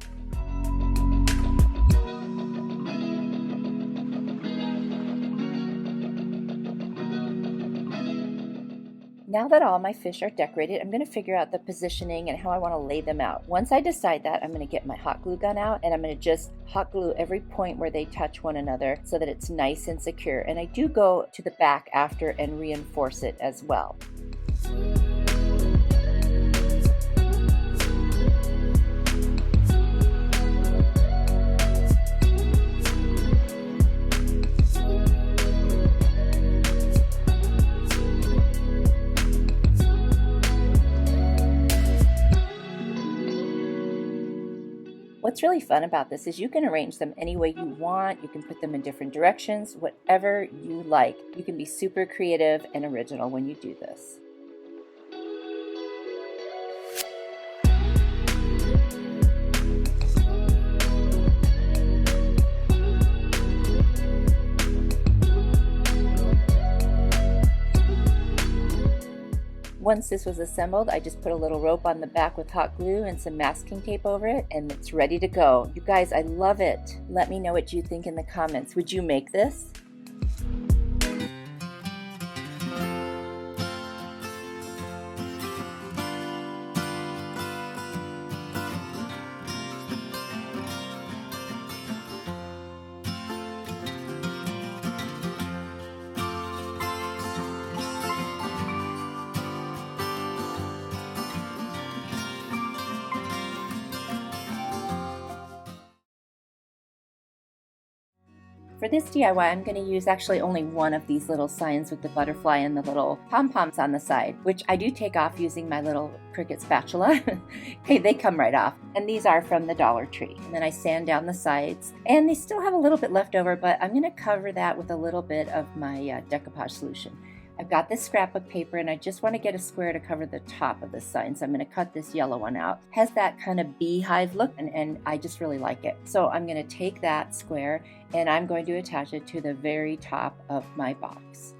Now that all my fish are decorated, I'm going to figure out the positioning and how I want to lay them out. Once I decide that, I'm going to get my hot glue gun out and I'm going to just hot glue every point where they touch one another so that it's nice and secure. And I do go to the back after and reinforce it as well. What's really fun about this is you can arrange them any way you want. You can put them in different directions, whatever you like. You can be super creative and original when you do this. Once this was assembled, I just put a little rope on the back with hot glue and some masking tape over it, and it's ready to go. You guys, I love it. Let me know what you think in the comments. Would you make this? For this DIY, I'm going to use actually only one of these little signs with the butterfly and the little pom-poms on the side, which I do take off using my little Cricut spatula. Hey, they come right off. And these are from the Dollar Tree. And then I sand down the sides, and they still have a little bit left over, but I'm going to cover that with a little bit of my decoupage solution. I've got this scrapbook paper and I just want to get a square to cover the top of the sign. So I'm going to cut this yellow one out. It has that kind of beehive look and I just really like it. So I'm going to take that square and I'm going to attach it to the very top of my box.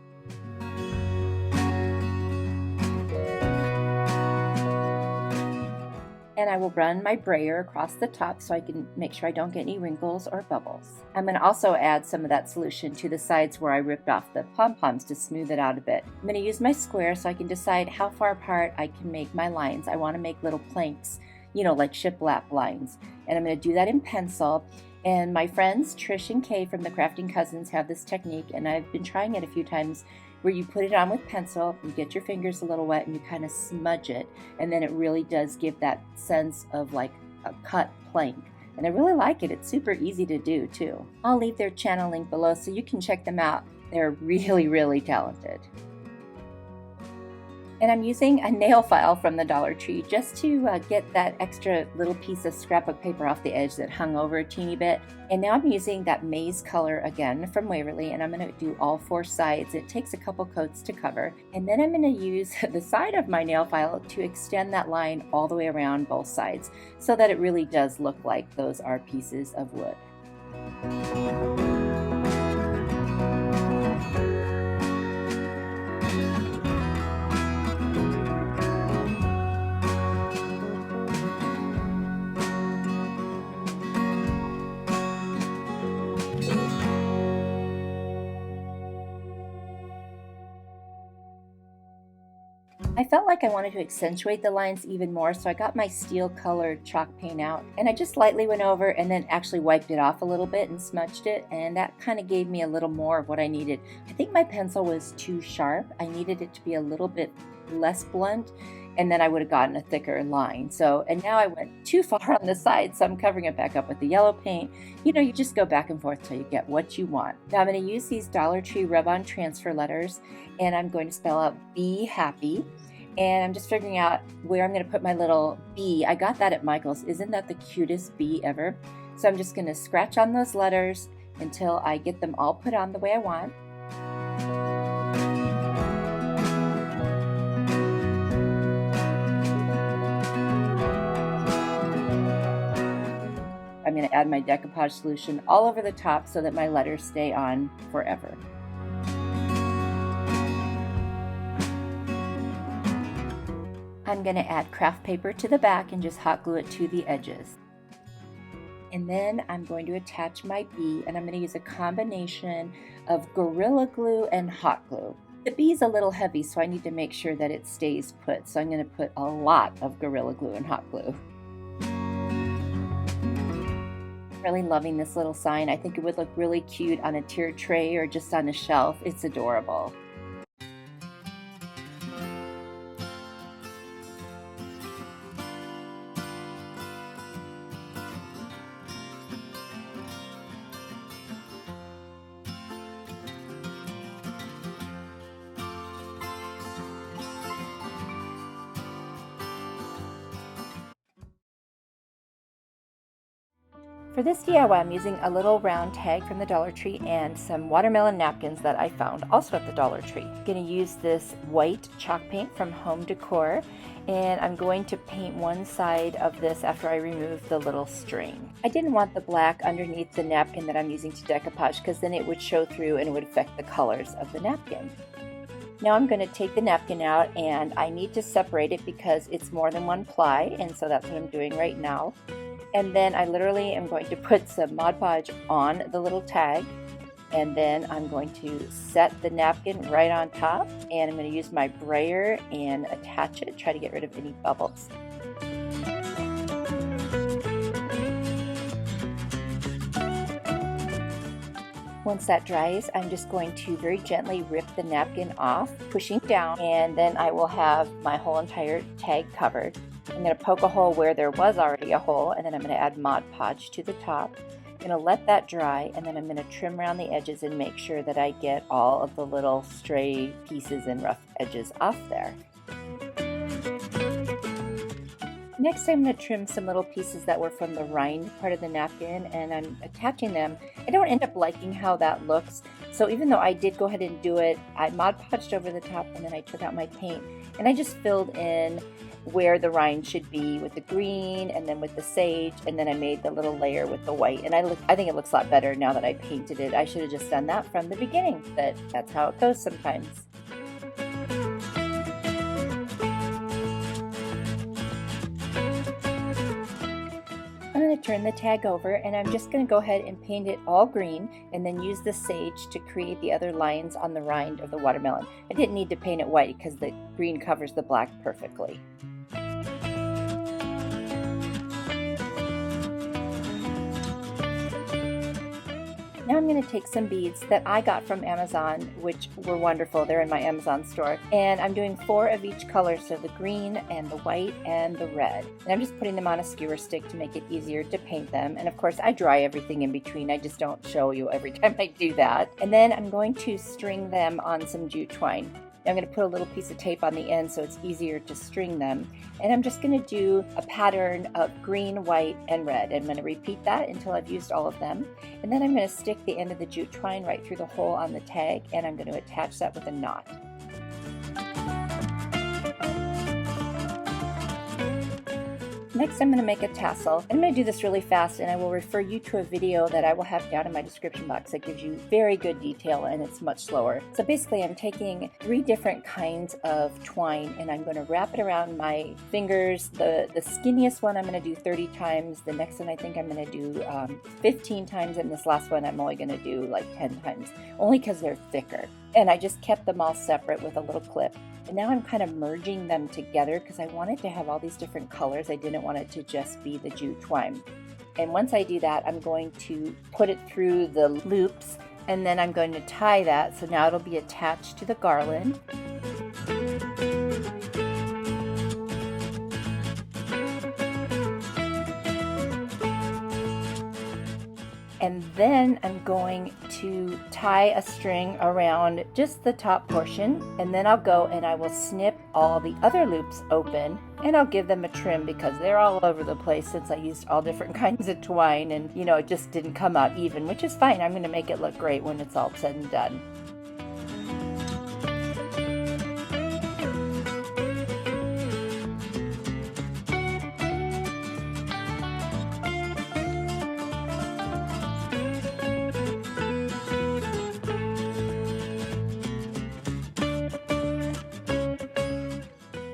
And I will run my brayer across the top so I can make sure I don't get any wrinkles or bubbles. I'm going to also add some of that solution to the sides where I ripped off the pom-poms to smooth it out a bit. I'm going to use my square so I can decide how far apart I can make my lines. I want to make little planks, you know, like shiplap lines. And I'm going to do that in pencil. And my friends Trish and Kay from the Crafting Cousins have this technique, and I've been trying it a few times, where you put it on with pencil, you get your fingers a little wet and you kind of smudge it, and then it really does give that sense of like a cut plank. And I really like it. It's super easy to do too. I'll leave their channel link below so you can check them out. They're really, really talented. And I'm using a nail file from the Dollar Tree just to get that extra little piece of scrapbook paper off the edge that hung over a teeny bit. And now I'm using that maize color again from Waverly, and I'm going to do all four sides. It takes a couple coats to cover. And then I'm going to use the side of my nail file to extend that line all the way around both sides so that it really does look like those are pieces of wood. I felt like I wanted to accentuate the lines even more, so I got my steel colored chalk paint out and I just lightly went over and then actually wiped it off a little bit and smudged it, and that kind of gave me a little more of what I needed. I think my pencil was too sharp. I needed it to be a little bit less blunt, and then I would have gotten a thicker line. And now I went too far on the side, so I'm covering it back up with the yellow paint. You know, you just go back and forth till you get what you want. Now I'm going to use these Dollar Tree rub-on transfer letters, and I'm going to spell out Be Happy. And I'm just figuring out where I'm going to put my little bee. I got that at Michael's. Isn't that the cutest bee ever? So I'm just going to scratch on those letters until I get them all put on the way I want. I'm going to add my decoupage solution all over the top so that my letters stay on forever. I'm going to add craft paper to the back and just hot glue it to the edges. And then I'm going to attach my bee, and I'm going to use a combination of Gorilla Glue and hot glue. The bee is a little heavy, so I need to make sure that it stays put. So I'm going to put a lot of Gorilla Glue and hot glue. Really loving this little sign. I think it would look really cute on a tiered tray or just on a shelf. It's adorable. For this DIY, I'm using a little round tag from the Dollar Tree and some watermelon napkins that I found also at the Dollar Tree. I'm going to use this white chalk paint from Home Decor, and I'm going to paint one side of this after I remove the little string. I didn't want the black underneath the napkin that I'm using to decoupage because then it would show through and it would affect the colors of the napkin. Now I'm going to take the napkin out, and I need to separate it because it's more than one ply, and so that's what I'm doing right now. And then I literally am going to put some Mod Podge on the little tag, and then I'm going to set the napkin right on top, and I'm going to use my brayer and attach it, try to get rid of any bubbles. Once that dries, I'm just going to very gently rip the napkin off, pushing down, and then I will have my whole entire tag covered. I'm going to poke a hole where there was already a hole, and then I'm going to add Mod Podge to the top. I'm going to let that dry, and then I'm going to trim around the edges and make sure that I get all of the little stray pieces and rough edges off there. Next, I'm going to trim some little pieces that were from the rind part of the napkin, and I'm attaching them. I don't end up liking how that looks, so even though I did go ahead and do it, I Mod Podged over the top, and then I took out my paint, and I just filled in where the rind should be with the green and then with the sage, and then I made the little layer with the white, and I think it looks a lot better now that I painted it. I should have just done that from the beginning, but that's how it goes sometimes. I'm going to turn the tag over, and I'm just going to go ahead and paint it all green and then use the sage to create the other lines on the rind of the watermelon. I didn't need to paint it white because the green covers the black perfectly. Now I'm going to take some beads that I got from Amazon, which were wonderful. They're in my Amazon store. And I'm doing 4 of each color, so the green and the white and the red. And I'm just putting them on a skewer stick to make it easier to paint them. And of course, I dry everything in between. I just don't show you every time I do that. And then I'm going to string them on some jute twine. I'm going to put a little piece of tape on the end so it's easier to string them. And I'm just going to do a pattern of green, white, and red. I'm going to repeat that until I've used all of them. And then I'm going to stick the end of the jute twine right through the hole on the tag, and I'm going to attach that with a knot. Next, I'm going to make a tassel. I'm going to do this really fast, and I will refer you to a video that I will have down in my description box that gives you very good detail, and it's much slower. So basically, I'm taking 3 different kinds of twine, and I'm going to wrap it around my fingers. The skinniest one I'm going to do 30 times. The next one I think I'm going to do 15 times, and this last one I'm only going to do like 10 times, only because they're thicker. And I just kept them all separate with a little clip. And now I'm kind of merging them together because I wanted to have all these different colors. I didn't want it to just be the jute twine. And once I do that, I'm going to put it through the loops, and then I'm going to tie that. So now it'll be attached to the garland. And then I'm going to tie a string around just the top portion, and then I'll go and I will snip all the other loops open, and I'll give them a trim because they're all over the place since I used all different kinds of twine, and you know, it just didn't come out even, which is fine. I'm going to make it look great when it's all said and done.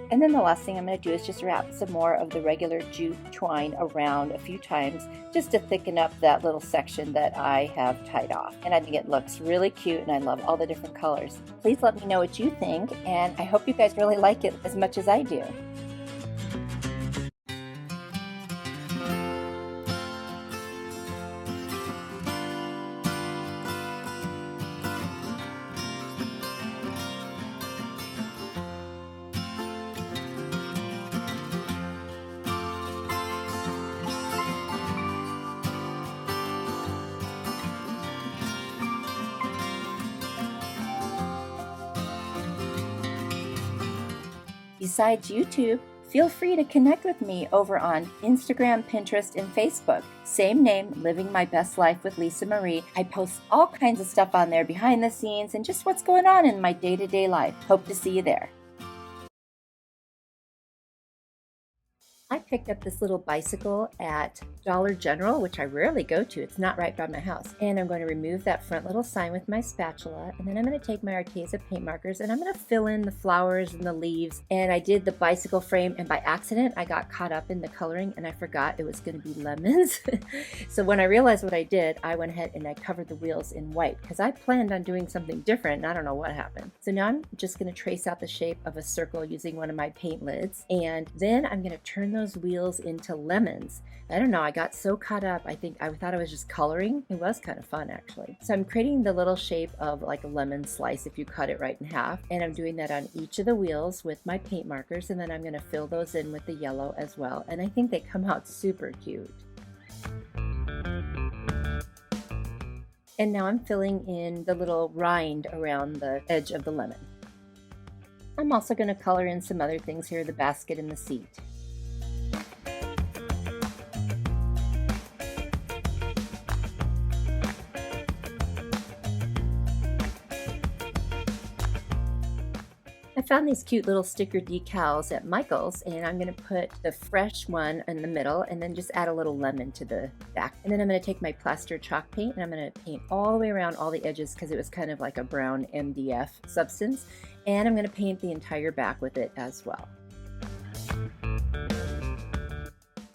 And then the last thing I'm going to do is just wrap some more of the regular jute twine around a few times just to thicken up that little section that I have tied off. And I think it looks really cute, and I love all the different colors. Please let me know what you think, and I hope you guys really like it as much as I do. Besides YouTube, feel free to connect with me over on Instagram, Pinterest, and Facebook. Same name, Living My Best Life with Lisa Marie. I post all kinds of stuff on there behind the scenes and just what's going on in my day-to-day life. Hope to see you there. I picked up this little bicycle at Dollar General, which I rarely go to. It's not right by my house. And I'm going to remove that front little sign with my spatula. And then I'm going to take my Arteza paint markers and I'm going to fill in the flowers and the leaves. And I did the bicycle frame, and by accident, I got caught up in the coloring and I forgot it was going to be lemons. So when I realized what I did, I went ahead and I covered the wheels in white because I planned on doing something different and I don't know what happened. So now I'm just going to trace out the shape of a circle using one of my paint lids. And then I'm going to turn those wheels into lemons. I don't know, I got so caught up, I thought I was just coloring. It was kind of fun actually. So I'm creating the little shape of like a lemon slice if you cut it right in half, and I'm doing that on each of the wheels with my paint markers, and then I'm going to fill those in with the yellow as well, and I think they come out super cute. And now I'm filling in the little rind around the edge of the lemon. I'm also going to color in some other things here, the basket and the seat. I found these cute little sticker decals at Michael's, and I'm going to put the fresh one in the middle and then just add a little lemon to the back. And then I'm going to take my plaster chalk paint and I'm going to paint all the way around all the edges because it was kind of like a brown MDF substance. And I'm going to paint the entire back with it as well.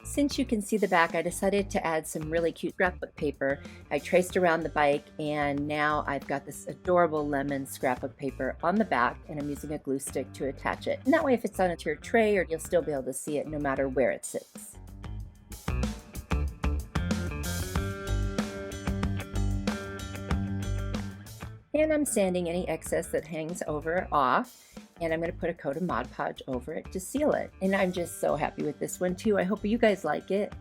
Since you can see the back, I decided to add some really cute scrapbook paper. I traced around the bike, and now I've got this adorable lemon scrapbook paper on the back, and I'm using a glue stick to attach it. And that way if it's on your tray, you'll still be able to see it no matter where it sits. And I'm sanding any excess that hangs over off. And I'm going to put a coat of Mod Podge over it to seal it. And I'm just so happy with this one too. I hope you guys like it.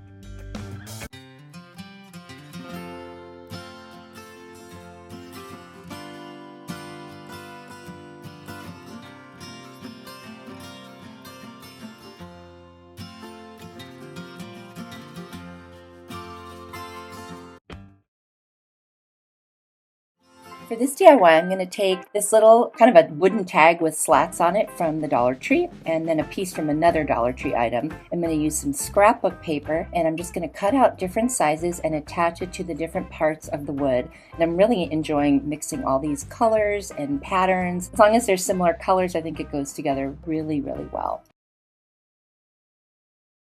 For this DIY, I'm going to take this little kind of a wooden tag with slats on it from the Dollar Tree, and then a piece from another Dollar Tree item. I'm going to use some scrapbook paper, and I'm just going to cut out different sizes and attach it to the different parts of the wood. And I'm really enjoying mixing all these colors and patterns. As long as they're similar colors, I think it goes together really, really well.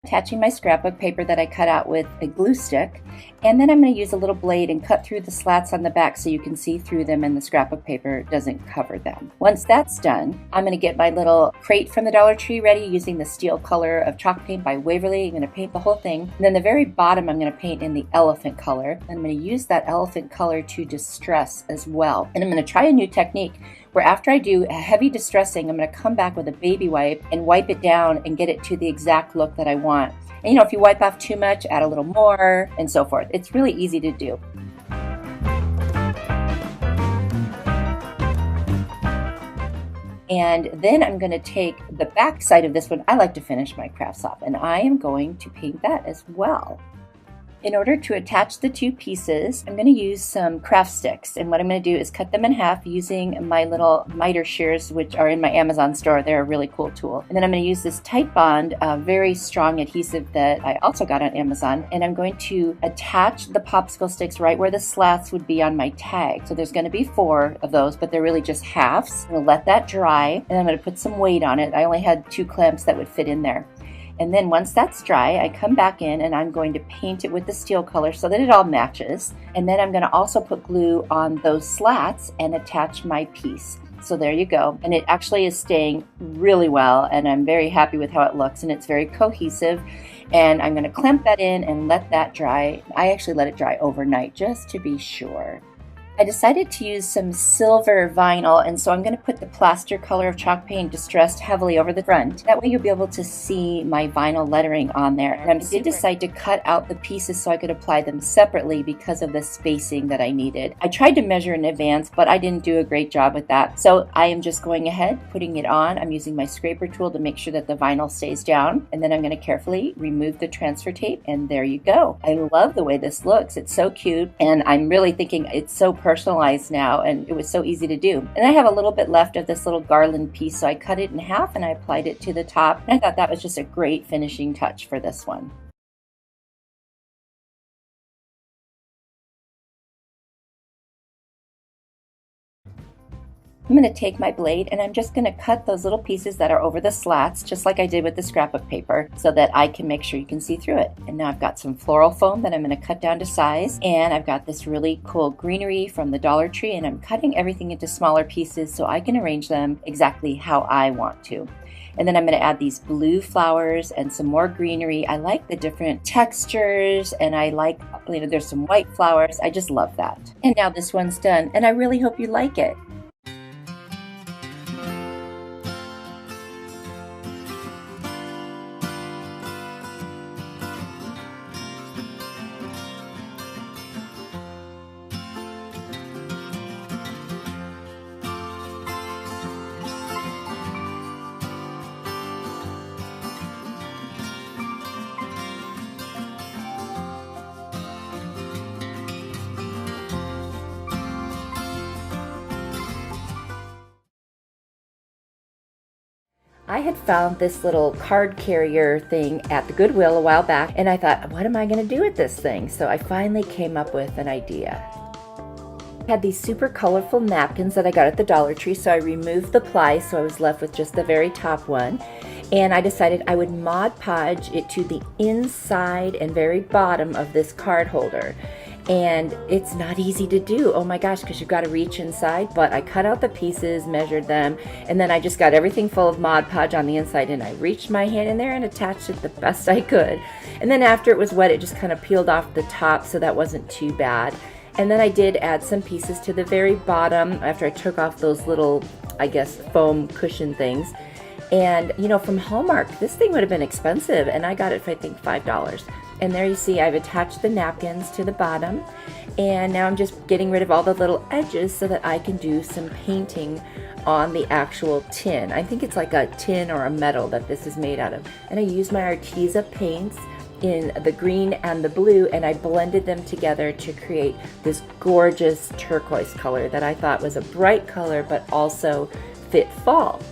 Attaching my scrapbook paper that I cut out with a glue stick, and then I'm going to use a little blade and cut through the slats on the back so you can see through them and the scrapbook paper doesn't cover them. Once that's done, I'm going to get my little crate from the Dollar Tree ready using the steel color of chalk paint by Waverly. I'm going to paint the whole thing, and then the very bottom I'm going to paint in the elephant color. I'm going to use that elephant color to distress as well, and I'm going to try a new technique where after I do a heavy distressing, I'm going to come back with a baby wipe and wipe it down and get it to the exact look that I want. And you know, if you wipe off too much, add a little more and so forth. It's really easy to do. And then I'm going to take the back side of this one. I like to finish my crafts off, and I am going to paint that as well. In order to attach the two pieces, I'm going to use some craft sticks, and what I'm going to do is cut them in half using my little miter shears, which are in my Amazon store. They're a really cool tool. And then I'm going to use this Titebond, very strong adhesive that I also got on Amazon, and I'm going to attach the popsicle sticks right where the slats would be on my tag. So there's going to be 4 of those, but they're really just halves. I'm going to let that dry, and I'm going to put some weight on it. I only had 2 clamps that would fit in there. And then once that's dry, I come back in and I'm going to paint it with the steel color so that it all matches. And then I'm going to also put glue on those slats and attach my piece. So there you go. And it actually is staying really well, and I'm very happy with how it looks, and it's very cohesive. And I'm going to clamp that in and let that dry. I actually let it dry overnight just to be sure. I decided to use some silver vinyl, and so I'm going to put the plaster color of chalk paint distressed heavily over the front. That way you'll be able to see my vinyl lettering on there. And I did decide to cut out the pieces so I could apply them separately because of the spacing that I needed. I tried to measure in advance, but I didn't do a great job with that. So I am just going ahead, putting it on. I'm using my scraper tool to make sure that the vinyl stays down, and then I'm going to carefully remove the transfer tape, and there you go. I love the way this looks. It's so cute, and I'm really thinking it's so personalized now, and it was so easy to do. And I have a little bit left of this little garland piece, so I cut it in half and I applied it to the top, and I thought that was just a great finishing touch for this one. I'm going to take my blade and I'm just going to cut those little pieces that are over the slats, just like I did with the scrapbook paper, so that I can make sure you can see through it. And now I've got some floral foam that I'm going to cut down to size, and I've got this really cool greenery from the Dollar Tree, and I'm cutting everything into smaller pieces so I can arrange them exactly how I want to. And then I'm going to add these blue flowers and some more greenery. I like the different textures, and I like, you know, there's some white flowers. I just love that. And now this one's done, and I really hope you like it. I had found this little card carrier thing at the Goodwill a while back, and I thought, what am I going to do with this thing? So I finally came up with an idea. I had these super colorful napkins that I got at the Dollar Tree, so I removed the ply, so I was left with just the very top one. And I decided I would Mod Podge it to the inside and very bottom of this card holder. And it's not easy to do, oh my gosh, because you've got to reach inside. But I cut out the pieces, measured them, and then I just got everything full of Mod Podge on the inside, and I reached my hand in there and attached it the best I could. And then after it was wet, it just kind of peeled off the top, so that wasn't too bad. And then I did add some pieces to the very bottom after I took off those little, I guess, foam cushion things. And you know, from Hallmark, this thing would have been expensive, and I got it for I think $5. And there you see I've attached the napkins to the bottom, and now I'm just getting rid of all the little edges so that I can do some painting on the actual tin. I think it's like a tin or a metal that this is made out of. And I used my Arteza paints in the green and the blue, and I blended them together to create this gorgeous turquoise color that I thought was a bright color but also fit fall.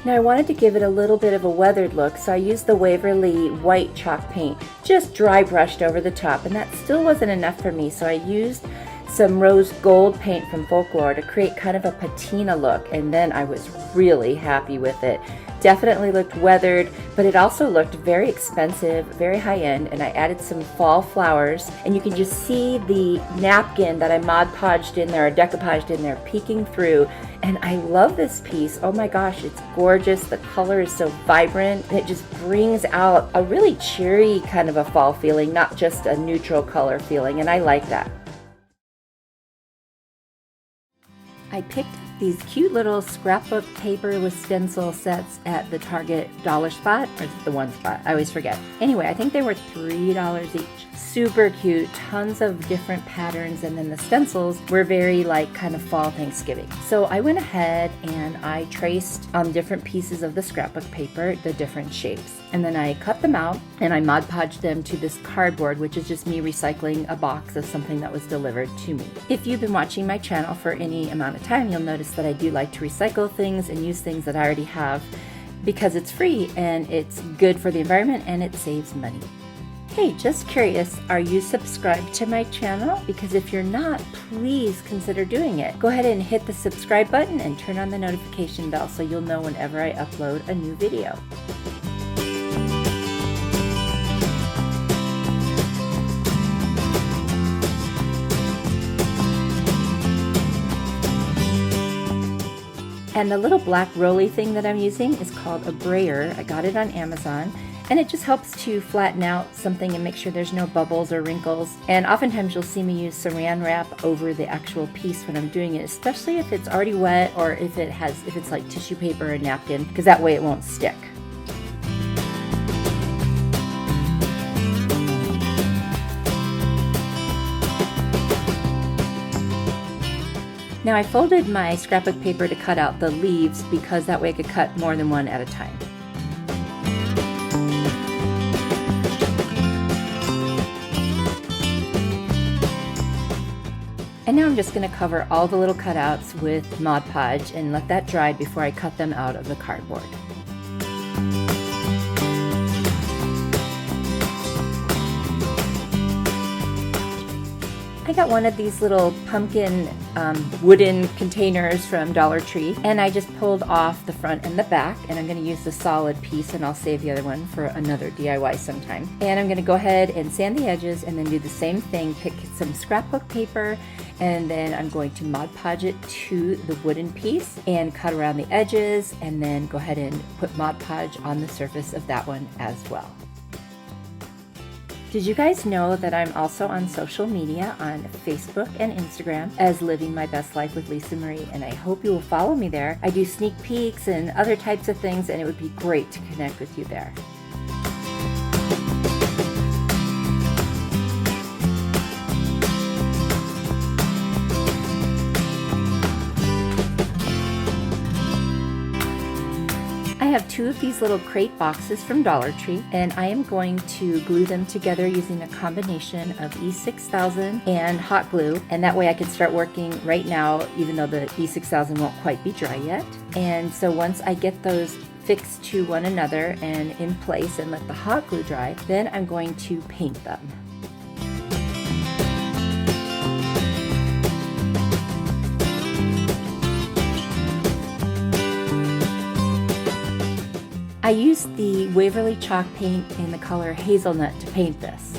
Now I wanted to give it a little bit of a weathered look, so I used the Waverly white chalk paint, just dry brushed over the top, and that still wasn't enough for me, so I used some rose gold paint from Folklore to create kind of a patina look, and then I was really happy with it definitely looked weathered, but it also looked very expensive, very high-end, and I added some fall flowers, and you can just see the napkin that I Mod Podged in there, or decoupaged in there, peeking through. And I love this piece. Oh my gosh, it's gorgeous. The color is so vibrant, and it just brings out a really cheery kind of a fall feeling, not just a neutral color feeling, and I like that. I picked up these cute little scrapbook paper with stencil sets at the Target dollar spot, or is it the one spot? I always forget. Anyway, I think they were $3 each. Super cute, tons of different patterns, and then the stencils were very like kind of fall Thanksgiving. So I went ahead and I traced on different pieces of the scrapbook paper the different shapes. And then I cut them out and I Mod Podged them to this cardboard, which is just me recycling a box of something that was delivered to me. If you've been watching my channel for any amount of time, you'll notice that I do like to recycle things and use things that I already have because it's free and it's good for the environment and it saves money. Hey, just curious, are you subscribed to my channel? Because if you're not, please consider doing it. Go ahead and hit the subscribe button and turn on the notification bell so you'll know whenever I upload a new video. And the little black roly thing that I'm using is called a brayer. I got it on Amazon. And it just helps to flatten out something and make sure there's no bubbles or wrinkles. And oftentimes you'll see me use saran wrap over the actual piece when I'm doing it, especially if it's already wet or if it's like tissue paper or napkin, because that way it won't stick. Now I folded my scrapbook paper to cut out the leaves because that way I could cut more than one at a time. And now I'm just going to cover all the little cutouts with Mod Podge and let that dry before I cut them out of the cardboard. I got one of these little pumpkin wooden containers from Dollar Tree, and I just pulled off the front and the back, and I'm going to use the solid piece and I'll save the other one for another DIY sometime. And I'm going to go ahead and sand the edges and then do the same thing, pick some scrapbook paper, and then I'm going to Mod Podge it to the wooden piece and cut around the edges, and then go ahead and put Mod Podge on the surface of that one as well. Did you guys know that I'm also on social media on Facebook and Instagram as Living My Best Life with Lisa Marie, and I hope you will follow me there. I do sneak peeks and other types of things, and it would be great to connect with you there. I have two of these little crate boxes from Dollar Tree, and I am going to glue them together using a combination of E6000 and hot glue, and that way I can start working right now even though the E6000 won't quite be dry yet. And so once I get those fixed to one another and in place and let the hot glue dry, then I'm going to paint them. I used the Waverly chalk paint in the color Hazelnut to paint this.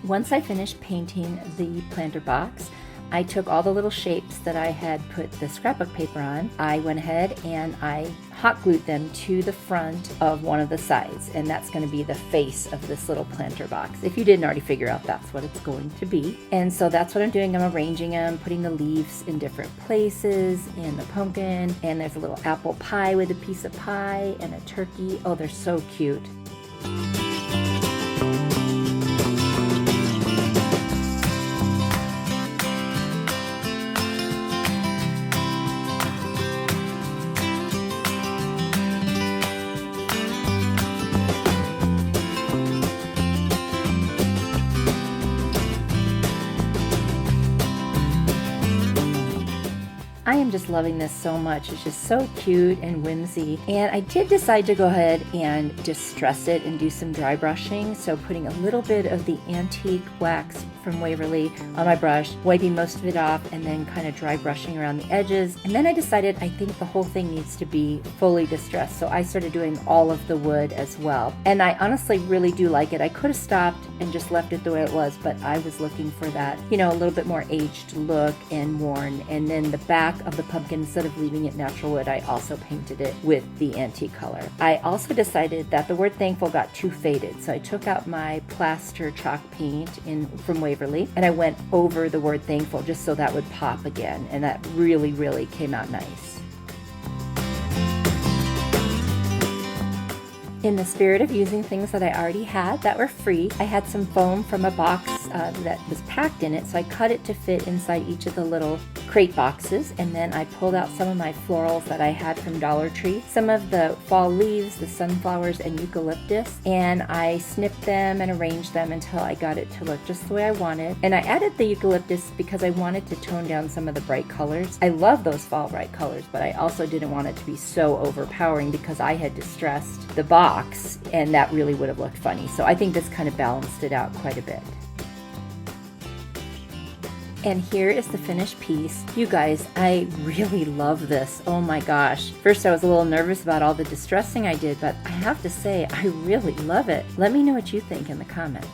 Once I finished painting the planter box, I took all the little shapes that I had put the scrapbook paper on. I went ahead and I hot glued them to the front of one of the sides, and that's going to be the face of this little planter box. If you didn't already figure out, that's what it's going to be. And so that's what I'm doing. I'm arranging them, putting the leaves in different places, and the pumpkin, and there's a little apple pie with a piece of pie and a turkey. Oh, they're so cute. I am I'm just loving this so much. It's just so cute and whimsy. And I did decide to go ahead and distress it and do some dry brushing. So putting a little bit of the antique wax from Waverly on my brush, wiping most of it off, and then kind of dry brushing around the edges. And then I decided I think the whole thing needs to be fully distressed. So I started doing all of the wood as well. And I honestly really do like it. I could have stopped and just left it the way it was, but I was looking for that, you know, a little bit more aged look and worn. And then the back of the pumpkin, instead of leaving it natural wood, I also painted it with the antique color. I also decided that the word thankful got too faded. So I took out my plaster chalk paint from Waverly, and I went over the word thankful just so that would pop again. And that really, really came out nice. In the spirit of using things that I already had that were free, I had some foam from a box that was packed in it, so I cut it to fit inside each of the little crate boxes, and then I pulled out some of my florals that I had from Dollar Tree, some of the fall leaves, the sunflowers, and eucalyptus, and I snipped them and arranged them until I got it to look just the way I wanted. And I added the eucalyptus because I wanted to tone down some of the bright colors. I love those fall bright colors, but I also didn't want it to be so overpowering because I had distressed the box, and that really would have looked funny. So I think this kind of balanced it out quite a bit. And here is the finished piece. You guys, I really love this. Oh my gosh. First I was a little nervous about all the distressing I did, but I have to say I really love it. Let me know what you think in the comments.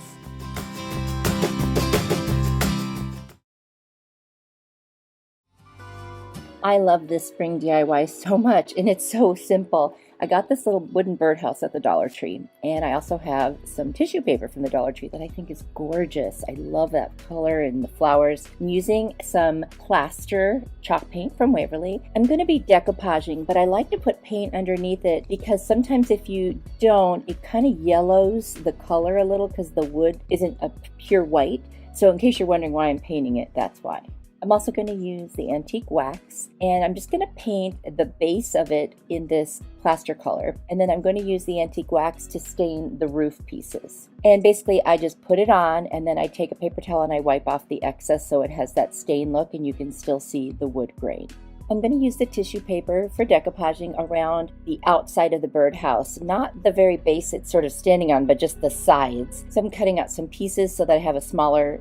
I love this spring DIY so much, and it's so simple. I got this little wooden birdhouse at the Dollar Tree, and I also have some tissue paper from the Dollar Tree that I think is gorgeous. I love that color and the flowers. I'm using some plaster chalk paint from Waverly. I'm going to be decoupaging, but I like to put paint underneath it because sometimes if you don't, it kind of yellows the color a little because the wood isn't a pure white. So in case you're wondering why I'm painting it, that's why. I'm also going to use the antique wax, and I'm just going to paint the base of it in this plaster color, and then I'm going to use the antique wax to stain the roof pieces. And basically I just put it on, and then I take a paper towel and I wipe off the excess so it has that stain look and you can still see the wood grain. I'm going to use the tissue paper for decoupaging around the outside of the birdhouse, not the very base it's sort of standing on, but just the sides. So I'm cutting out some pieces so that I have a smaller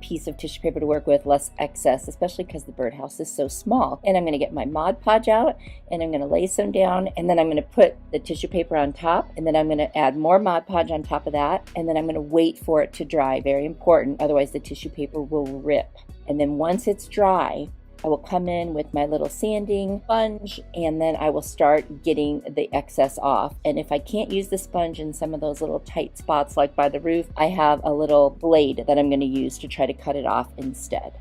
piece of tissue paper to work with, less excess, especially because the birdhouse is so small. And I'm going to get my Mod Podge out, and I'm going to lay some down, and then I'm going to put the tissue paper on top, and then I'm going to add more Mod Podge on top of that, and then I'm going to wait for it to dry. Very important, otherwise the tissue paper will rip. And then once it's dry, I will come in with my little sanding sponge, and then I will start getting the excess off. And if I can't use the sponge in some of those little tight spots like by the roof, I have a little blade that I'm going to use to try to cut it off instead.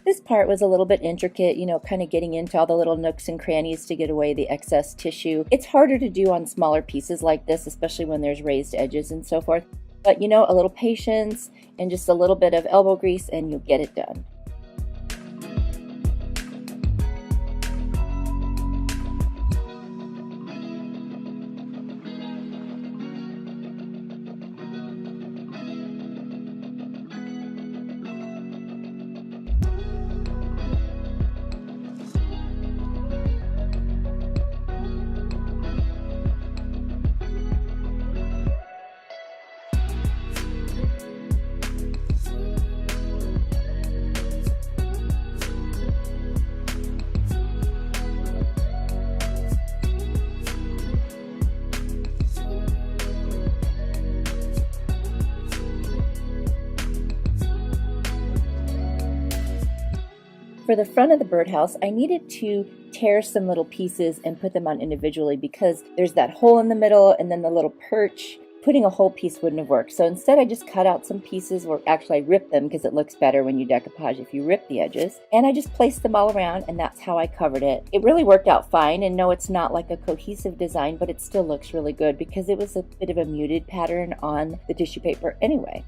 This part was a little bit intricate, kind of getting into all the little nooks and crannies to get away the excess tissue. It's harder to do on smaller pieces like this, especially when there's raised edges and so forth. But a little patience and just a little bit of elbow grease and you'll get it done. For the front of the birdhouse, I needed to tear some little pieces and put them on individually because there's that hole in the middle and then the little perch. Putting a whole piece wouldn't have worked. So instead I just cut out some pieces, or actually I ripped them because it looks better when you decoupage if you rip the edges. And I just placed them all around, and that's how I covered it. It really worked out fine, and no, it's not like a cohesive design, but it still looks really good because it was a bit of a muted pattern on the tissue paper anyway.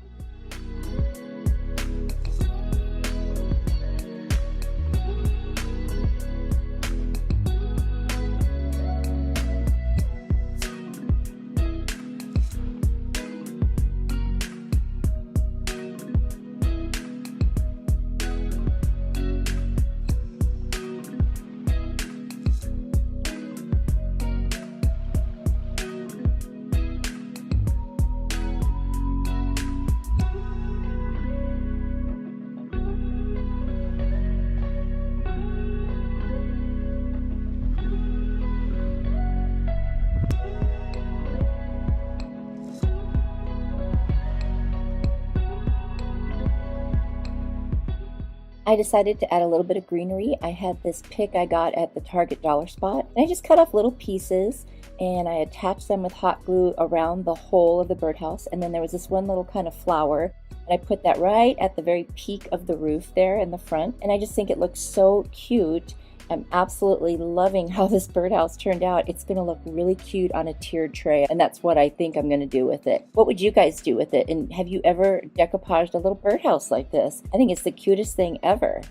I decided to add a little bit of greenery. I had this pick I got at the Target dollar spot, and I just cut off little pieces and I attached them with hot glue around the whole of the birdhouse. And then there was this one little kind of flower, and I put that right at the very peak of the roof there in the front, and I just think it looks so cute. I'm absolutely loving how this birdhouse turned out. It's going to look really cute on a tiered tray, and that's what I think I'm going to do with it. What would you guys do with it? And have you ever decoupaged a little birdhouse like this? I think it's the cutest thing ever.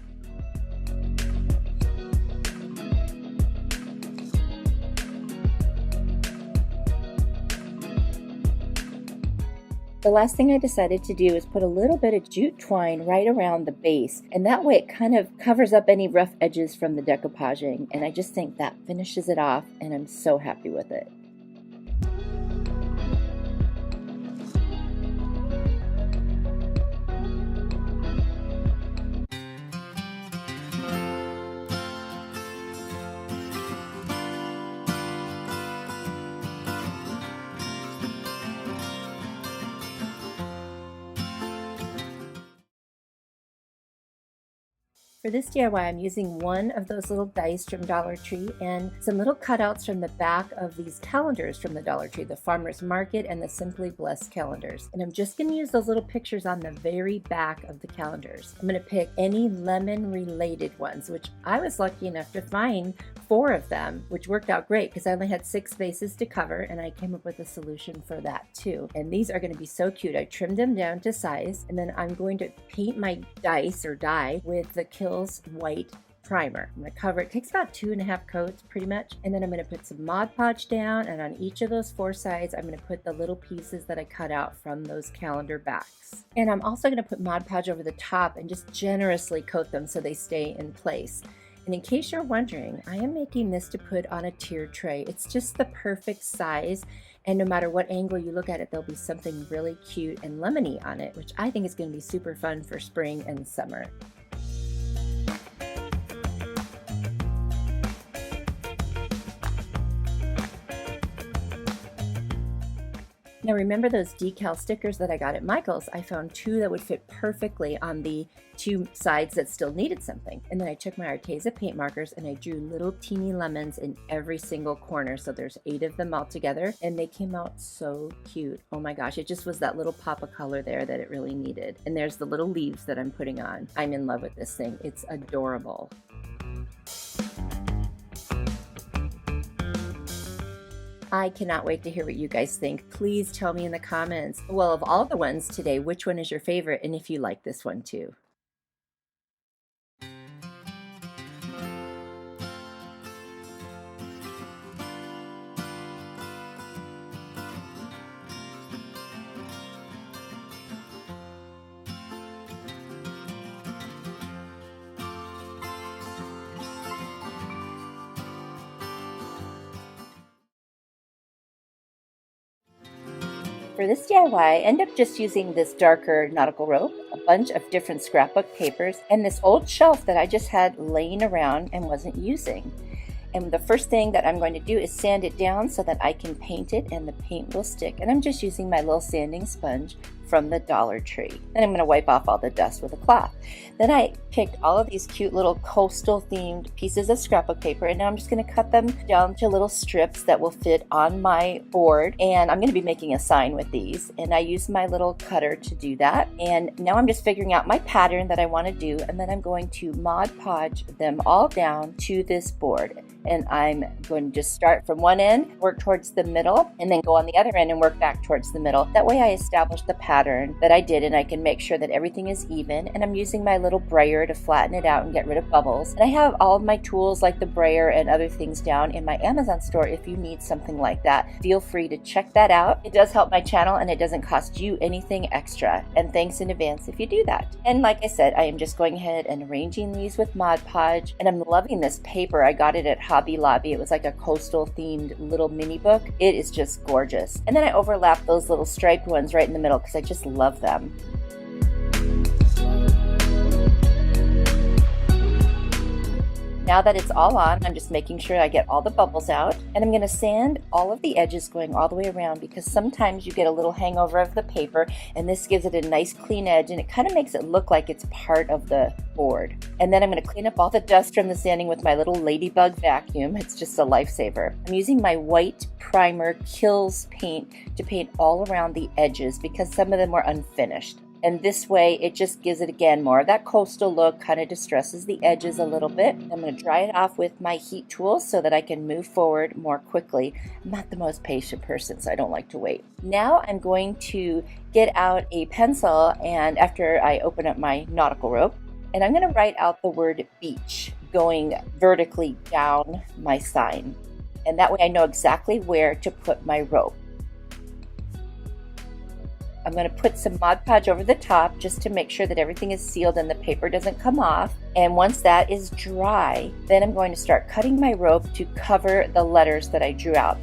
The last thing I decided to do is put a little bit of jute twine right around the base, and that way it kind of covers up any rough edges from the decoupaging, and I just think that finishes it off, and I'm so happy with it. For this DIY, I'm using one of those little dice from Dollar Tree and some little cutouts from the back of these calendars from the Dollar Tree, the Farmer's Market and the Simply Blessed calendars. And I'm just going to use those little pictures on the very back of the calendars. I'm going to pick any lemon related ones, which I was lucky enough to find 4 of them, which worked out great because I only had 6 spaces to cover, and I came up with a solution for that too. And these are going to be so cute. I trimmed them down to size, and then I'm going to paint my dice or die with the Kills white primer. I'm going to cover it. It takes about 2.5 coats pretty much, and then I'm going to put some Mod Podge down, and on each of those 4 sides I'm going to put the little pieces that I cut out from those calendar backs. And I'm also going to put Mod Podge over the top and just generously coat them so they stay in place. And in case you're wondering, I am making this to put on a tiered tray. It's just the perfect size, and no matter what angle you look at it, there'll be something really cute and lemony on it, which I think is going to be super fun for spring and summer. Now remember those decal stickers that I got at Michael's? I found 2 that would fit perfectly on the 2 sides that still needed something. And then I took my Arteza paint markers and I drew little teeny lemons in every single corner. So there's 8 of them all together, and they came out so cute. Oh my gosh, it just was that little pop of color there that it really needed. And there's the little leaves that I'm putting on. I'm in love with this thing. It's adorable. I cannot wait to hear what you guys think. Please tell me in the comments. Well, of all the ones today, which one is your favorite, and if you like this one too. For this DIY, I end up just using this darker nautical rope, a bunch of different scrapbook papers, and this old shelf that I just had laying around and wasn't using. And the first thing that I'm going to do is sand it down so that I can paint it and the paint will stick. And I'm just using my little sanding sponge from the Dollar Tree. Then I'm going to wipe off all the dust with a cloth. Then I picked all of these cute little coastal themed pieces of scrapbook paper, and now I'm just going to cut them down to little strips that will fit on my board, and I'm going to be making a sign with these, and I use my little cutter to do that. And now I'm just figuring out my pattern that I want to do, and then I'm going to Mod Podge them all down to this board. And I'm going to just start from one end, work towards the middle, and then go on the other end and work back towards the middle. That way I establish the pattern that I did, and I can make sure that everything is even. And I'm using my little brayer to flatten it out and get rid of bubbles. And I have all of my tools like the brayer and other things down in my Amazon store. If you need something like that, feel free to check that out. It does help my channel, and it doesn't cost you anything extra. And thanks in advance if you do that. And like I said, I am just going ahead and arranging these with Mod Podge, and I'm loving this paper. I got it at Hobby Lobby. It was like a coastal themed little mini book. It is just gorgeous. And then I overlap those little striped ones right in the middle because I just love them. Now that it's all on, I'm just making sure I get all the bubbles out, and I'm going to sand all of the edges going all the way around, because sometimes you get a little hangover of the paper, and this gives it a nice clean edge, and it kind of makes it look like it's part of the board. And then I'm going to clean up all the dust from the sanding with my little ladybug vacuum. It's just a lifesaver. I'm using my white primer Kills paint to paint all around the edges because some of them were unfinished. And this way it just gives it again more of that coastal look, kind of distresses the edges a little bit. I'm going to dry it off with my heat tool so that I can move forward more quickly. I'm not the most patient person, so I don't like to wait. Now I'm going to get out a pencil, and after I open up my nautical rope, and I'm going to write out the word beach going vertically down my sign. And that way I know exactly where to put my rope. I'm going to put some Mod Podge over the top just to make sure that everything is sealed and the paper doesn't come off. And once that is dry, then I'm going to start cutting my rope to cover the letters that I drew out.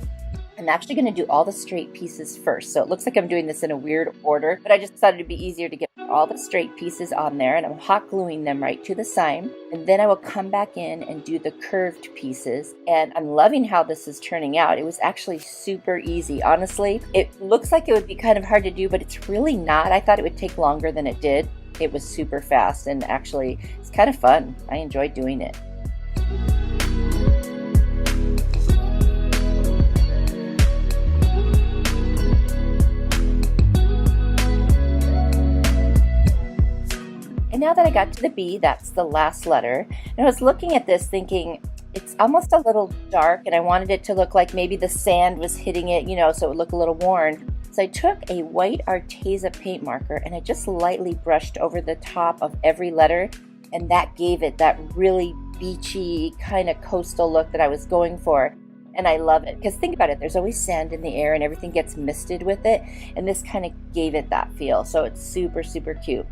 I'm actually going to do all the straight pieces first. So it looks like I'm doing this in a weird order, but I just thought it'd be easier to get all the straight pieces on there, and I'm hot gluing them right to the sign. And then I will come back in and do the curved pieces. And I'm loving how this is turning out. It was actually super easy. Honestly, it looks like it would be kind of hard to do, but it's really not. I thought it would take longer than it did. It was super fast, and actually it's kind of fun. I enjoyed doing it. And now that I got to the B, that's the last letter. And I was looking at this thinking, it's almost a little dark, and I wanted it to look like maybe the sand was hitting it, you know, so it would look a little worn. So I took a white Arteza paint marker and I just lightly brushed over the top of every letter, and that gave it that really beachy kind of coastal look that I was going for. And I love it because think about it, there's always sand in the air and everything gets misted with it, and this kind of gave it that feel. So it's super, super cute.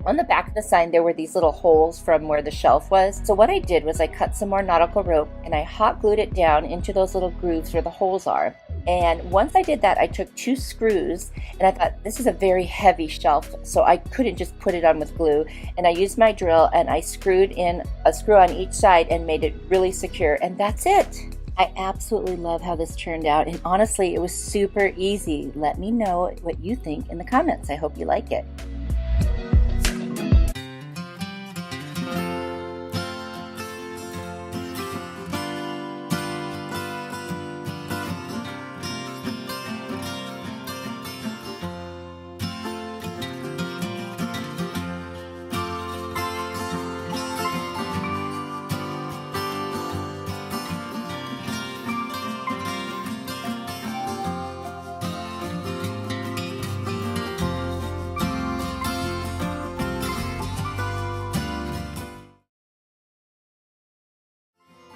On the back of the sign, there were these little holes from where the shelf was. So what I did was I cut some more nautical rope and I hot glued it down into those little grooves where the holes are. And once I did that, I took 2 screws, and I thought this is a very heavy shelf, so I couldn't just put it on with glue. And I used my drill and I screwed in a screw on each side and made it really secure, and that's it. I absolutely love how this turned out, and honestly, it was super easy. Let me know what you think in the comments. I hope you like it.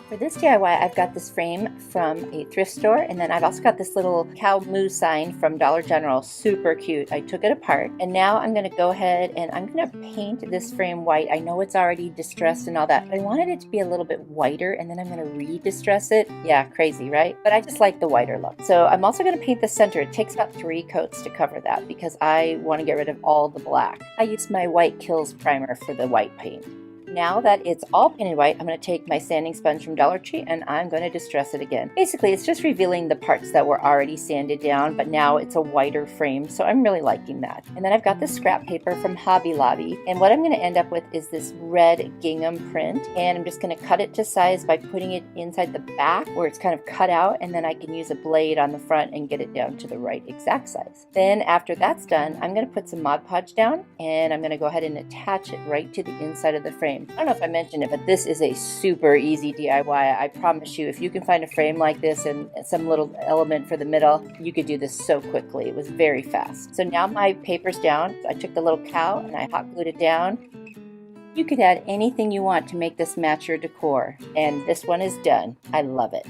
For this DIY, I've got this frame from a thrift store, and then I've also got this little cow moo sign from Dollar General. Super cute. I took it apart, and now I'm going to go ahead and I'm going to paint this frame white. I know it's already distressed and all that, but I wanted it to be a little bit whiter, and then I'm going to re-distress it. Yeah, crazy, right? But I just like the whiter look. So I'm also going to paint the center. It takes about 3 coats to cover that because I want to get rid of all the black. I used my white Kills primer for the white paint. Now that it's all painted white, I'm going to take my sanding sponge from Dollar Tree and I'm going to distress it again. Basically, it's just revealing the parts that were already sanded down, but now it's a whiter frame, so I'm really liking that. And then I've got this scrap paper from Hobby Lobby, and what I'm going to end up with is this red gingham print, and I'm just going to cut it to size by putting it inside the back where it's kind of cut out, and then I can use a blade on the front and get it down to the right exact size. Then after that's done, I'm going to put some Mod Podge down, and I'm going to go ahead and attach it right to the inside of the frame. I don't know if I mentioned it, but this is a super easy DIY. I promise you, if you can find a frame like this and some little element for the middle, you could do this so quickly. It was very fast. So now my paper's down. I took the little cow and I hot glued it down. You could add anything you want to make this match your decor. And this one is done. I love it.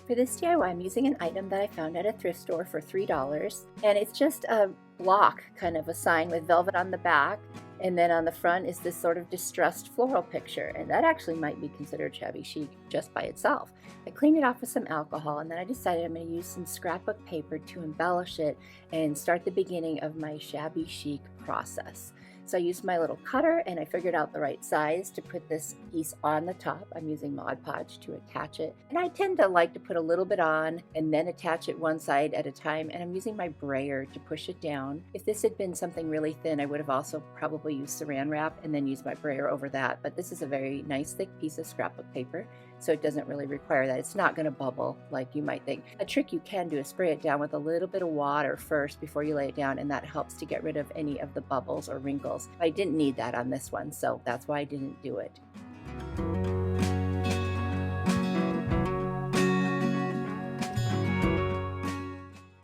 For this DIY, I'm using an item that I found at a thrift store for $3, and it's just a block, kind of a sign with velvet on the back, and then on the front is this sort of distressed floral picture, and that actually might be considered shabby chic just by itself. I cleaned it off with some alcohol, and then I decided I'm going to use some scrapbook paper to embellish it and start the beginning of my shabby chic process. So I used my little cutter and I figured out the right size to put this piece on the top. I'm using Mod Podge to attach it. And I tend to like to put a little bit on and then attach it one side at a time. And I'm using my brayer to push it down. If this had been something really thin, I would have also probably used saran wrap and then used my brayer over that. But this is a very nice thick piece of scrapbook paper, so it doesn't really require that. It's not going to bubble like you might think. A trick you can do is spray it down with a little bit of water first before you lay it down, and that helps to get rid of any of the bubbles or wrinkles. I didn't need that on this one, so that's why I didn't do it.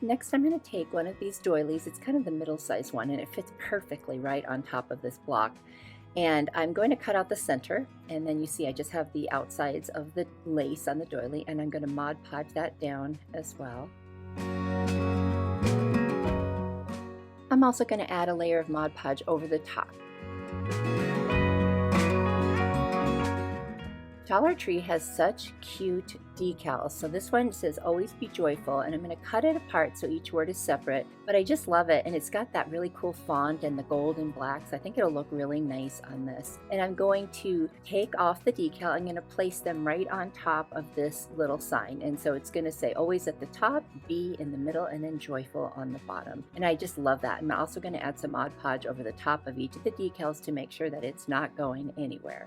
Next, I'm going to take one of these doilies. It's kind of the middle-sized one, and it fits perfectly right on top of this block. And I'm going to cut out the center, and then you see I just have the outsides of the lace on the doily, and I'm going to Mod Podge that down as well. I'm also going to add a layer of Mod Podge over the top. Dollar Tree has such cute decals. So this one says always be joyful, and I'm going to cut it apart so each word is separate, but I just love it, and it's got that really cool font and the gold and black, so I think it'll look really nice on this. And I'm going to take off the decal. I'm going to place them right on top of this little sign, and so it's going to say always at the top, be in the middle, and then joyful on the bottom. And I just love that. I'm also going to add some Mod Podge over the top of each of the decals to make sure that it's not going anywhere.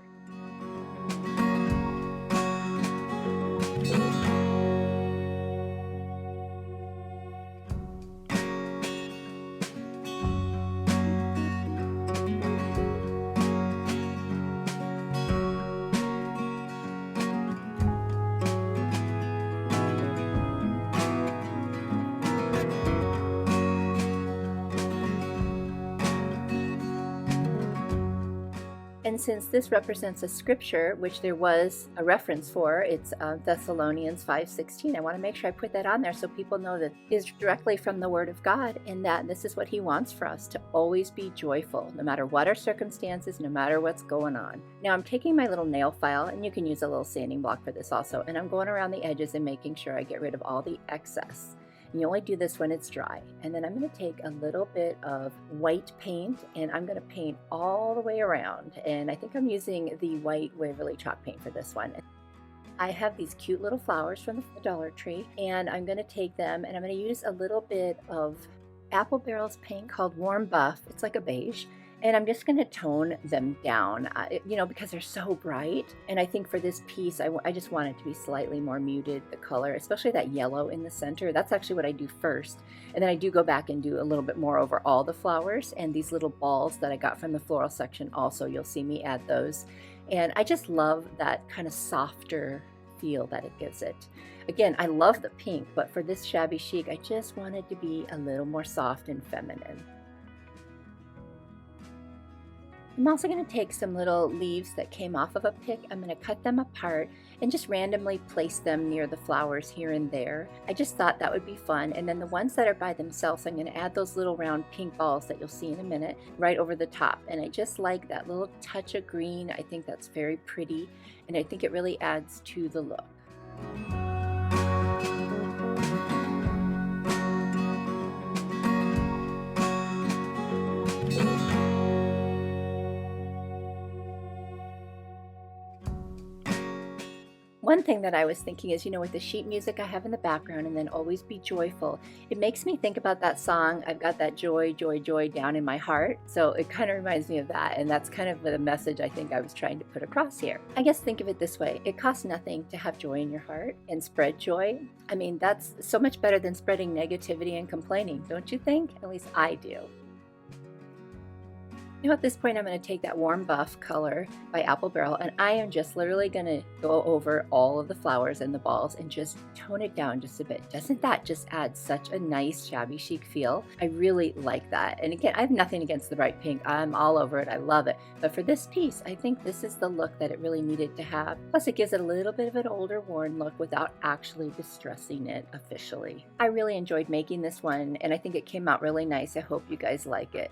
And since this represents a scripture, which there was a reference for, it's Thessalonians 5:16, I want to make sure I put that on there so people know that it is directly from the Word of God, and that this is what He wants for us, to always be joyful, no matter what our circumstances, no matter what's going on. Now I'm taking my little nail file, and you can use a little sanding block for this also, and I'm going around the edges and making sure I get rid of all the excess. And you only do this when it's dry. And then I'm going to take a little bit of white paint, and I'm going to paint all the way around. And I think I'm using the white Waverly chalk paint for this one. I have these cute little flowers from the Dollar Tree, and I'm going to take them and I'm going to use a little bit of Apple Barrel's paint called Warm Buff. It's like a beige. And I'm just going to tone them down, because they're so bright. And I think for this piece, I just want it to be slightly more muted, the color, especially that yellow in the center. That's actually what I do first. And then I do go back and do a little bit more over all the flowers. And these little balls that I got from the floral section also, you'll see me add those. And I just love that kind of softer feel that it gives it. Again, I love the pink, but for this shabby chic, I just wanted to be a little more soft and feminine. I'm also going to take some little leaves that came off of a pick. I'm going to cut them apart and just randomly place them near the flowers here and there. I just thought that would be fun. And then the ones that are by themselves, I'm going to add those little round pink balls that you'll see in a minute right over the top. And I just like that little touch of green. I think that's very pretty, and I think it really adds to the look. One thing that I was thinking is, with the sheet music I have in the background and then always be joyful, it makes me think about that song, I've got that joy, joy, joy down in my heart. So it kind of reminds me of that, and that's kind of the message I think I was trying to put across here. I guess think of it this way, it costs nothing to have joy in your heart and spread joy. I mean, that's so much better than spreading negativity and complaining, don't you think? At least I do. Now at this point, I'm going to take that Warm Buff color by Apple Barrel, and I am just literally going to go over all of the flowers and the balls and just tone it down just a bit. Doesn't that just add such a nice shabby chic feel? I really like that. And again, I have nothing against the bright pink. I'm all over it. I love it. But for this piece, I think this is the look that it really needed to have. Plus, it gives it a little bit of an older, worn look without actually distressing it officially. I really enjoyed making this one, and I think it came out really nice. I hope you guys like it.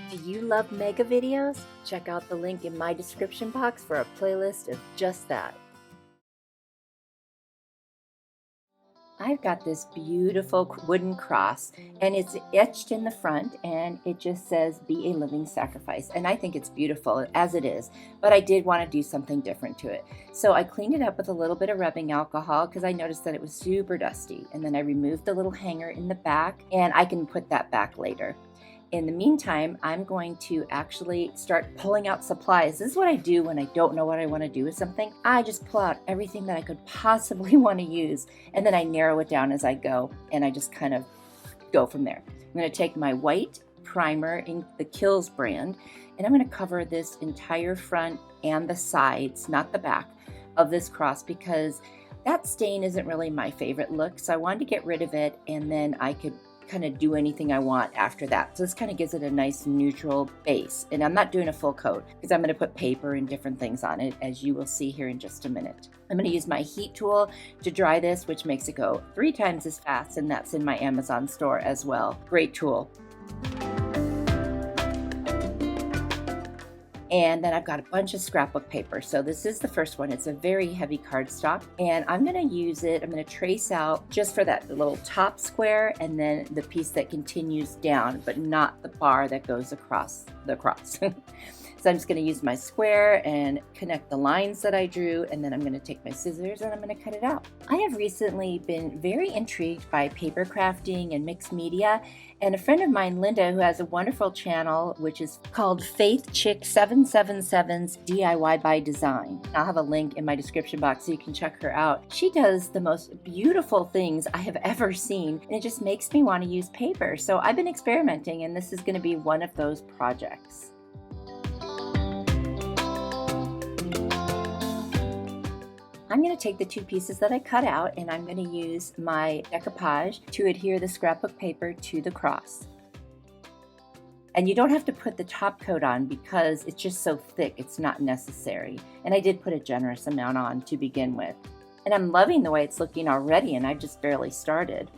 Do you love mega videos? Check out the link in my description box for a playlist of just that. I've got this beautiful wooden cross, and it's etched in the front, and it just says "Be a living sacrifice," and I think it's beautiful as it is, but I did want to do something different to it. So I cleaned it up with a little bit of rubbing alcohol because I noticed that it was super dusty, and then I removed the little hanger in the back, and I can put that back later. In the meantime, I'm going to actually start pulling out supplies. This is what I do when I don't know what I want to do with something. I just pull out everything that I could possibly want to use, and then I narrow it down as I go, and I just kind of go from there. I'm going to take my white primer in the Kills brand, and I'm going to cover this entire front and the sides, not the back, of this cross because that stain isn't really my favorite look. So I wanted to get rid of it, and then I could kind of do anything I want after that. So this kind of gives it a nice neutral base. And I'm not doing a full coat because I'm going to put paper and different things on it, as you will see here in just a minute. I'm going to use my heat tool to dry this, which makes it go 3 times as fast, and that's in my Amazon store as well. Great tool. And then I've got a bunch of scrapbook paper. So this is the first one. It's a very heavy cardstock, and I'm going to use it. I'm going to trace out just for that little top square and then the piece that continues down, but not the bar that goes across the cross. So I'm just going to use my square and connect the lines that I drew, and then I'm going to take my scissors and I'm going to cut it out. I have recently been very intrigued by paper crafting and mixed media, and a friend of mine, Linda, who has a wonderful channel which is called Faith Chick 777's DIY by Design. I'll have a link in my description box so you can check her out. She does the most beautiful things I have ever seen, and it just makes me want to use paper. So I've been experimenting, and this is going to be one of those projects. I'm going to take the 2 pieces that I cut out, and I'm going to use my decoupage to adhere the scrapbook paper to the cross. And you don't have to put the top coat on because it's just so thick, it's not necessary. And I did put a generous amount on to begin with. And I'm loving the way it's looking already, and I've just barely started.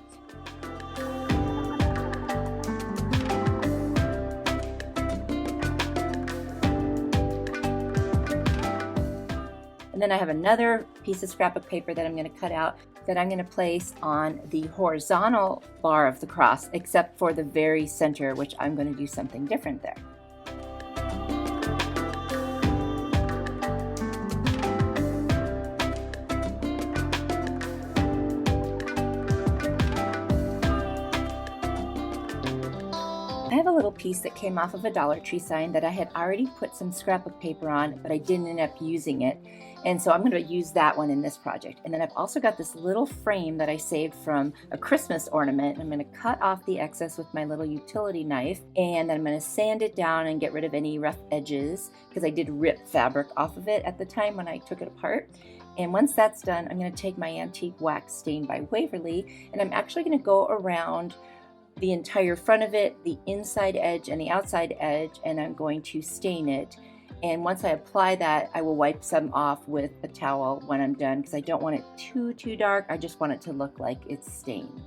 And then I have another piece of scrapbook paper that I'm going to cut out that I'm going to place on the horizontal bar of the cross, except for the very center, which I'm going to do something different there. I have a little piece that came off of a Dollar Tree sign that I had already put some scrapbook paper on, but I didn't end up using it. And so I'm going to use that one in this project. And then I've also got this little frame that I saved from a Christmas ornament. I'm going to cut off the excess with my little utility knife, and then I'm going to sand it down and get rid of any rough edges because I did rip fabric off of it at the time when I took it apart. And once that's done, I'm going to take my antique wax stain by Waverly, and I'm actually going to go around the entire front of it, the inside edge and the outside edge, and I'm going to stain it. And once I apply that, I will wipe some off with a towel when I'm done because I don't want it too dark. I just want it to look like it's stained.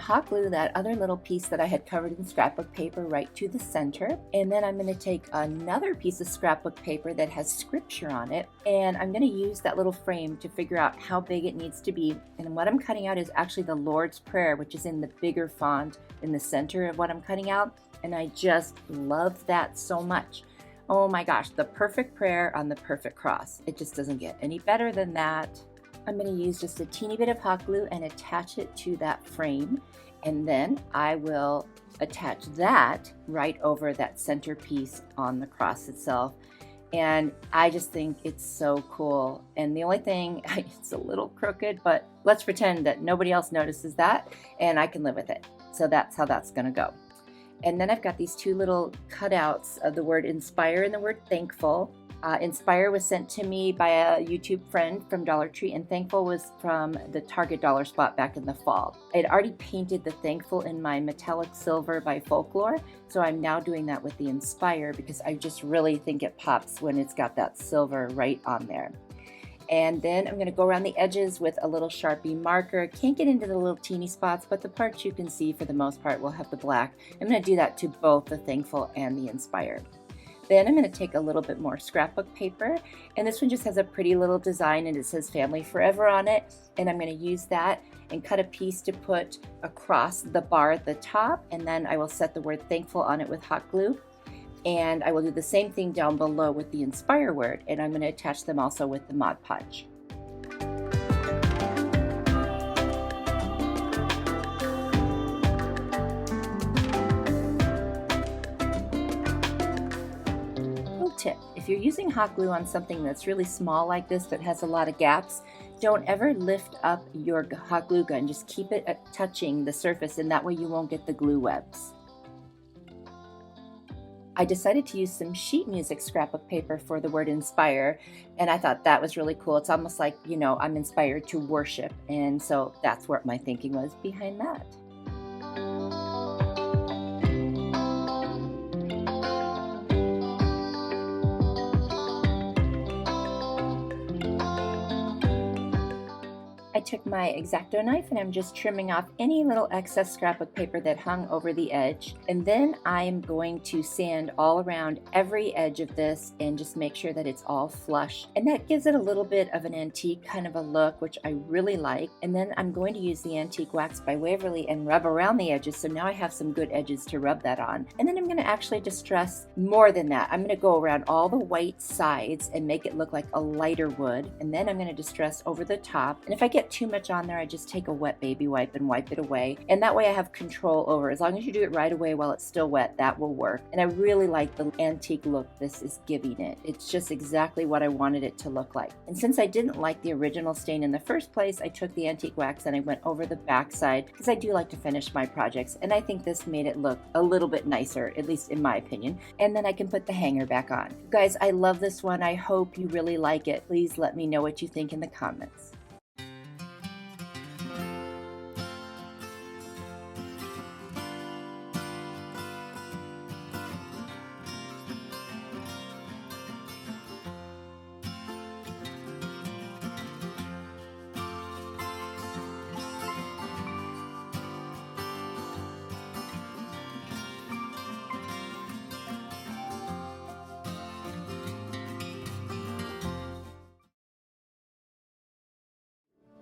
hot glue that other little piece that I had covered in scrapbook paper right to the center. And then I'm going to take another piece of scrapbook paper that has scripture on it, and I'm going to use that little frame to figure out how big it needs to be. And what I'm cutting out is actually the Lord's Prayer, which is in the bigger font in the center of what I'm cutting out. And I just love that so much. Oh my gosh, the perfect prayer on the perfect cross. It just doesn't get any better than that. I'm going to use just a teeny bit of hot glue and attach it to that frame. And then I will attach that right over that centerpiece on the cross itself. And I just think it's so cool. And the only thing, it's a little crooked, but let's pretend that nobody else notices that and I can live with it. So that's how that's going to go. And then I've got these two little cutouts of the word inspire and the word thankful. Inspire was sent to me by a YouTube friend from Dollar Tree, and thankful was from the Target dollar spot back in the fall. I had already painted the thankful in my metallic silver by Folklore, so I'm now doing that with the inspire because I just really think it pops when it's got that silver right on there. And then I'm going to go around the edges with a little Sharpie marker. Can't get into the little teeny spots, but the parts you can see for the most part will have the black. I'm going to do that to both the thankful and the inspire. Then I'm going to take a little bit more scrapbook paper, and this one just has a pretty little design and it says Family Forever on it, and I'm going to use that and cut a piece to put across the bar at the top, and then I will set the word thankful on it with hot glue. And I will do the same thing down below with the inspire word, and I'm going to attach them also with the Mod Podge. Pro tip, if you're using hot glue on something that's really small like this that has a lot of gaps, don't ever lift up your hot glue gun. Just keep it touching the surface, and that way you won't get the glue webs. I decided to use some sheet music scrapbook paper for the word inspire, and I thought that was really cool. It's almost like, you know, I'm inspired to worship, and so that's what my thinking was behind that. I took my X-Acto knife and I'm just trimming off any little excess scrapbook paper that hung over the edge. And then I'm going to sand all around every edge of this and just make sure that it's all flush. And that gives it a little bit of an antique kind of a look, which I really like. And then I'm going to use the antique wax by Waverly and rub around the edges. So now I have some good edges to rub that on. And then I'm going to actually distress more than that. I'm going to go around all the white sides and make it look like a lighter wood. And then I'm going to distress over the top. And if I get too much on there, I just take a wet baby wipe and wipe it away, and that way I have control over. As long as you do it right away while it's still wet, that will work. And I really like the antique look this is giving it. It's just exactly what I wanted it to look like. And since I didn't like the original stain in the first place, I took the antique wax and I went over the back side because I do like to finish my projects, and I think this made it look a little bit nicer, at least in my opinion. And then I can put the hanger back on. Guys, I love this one. I hope you really like it. Please let me know what you think in the comments.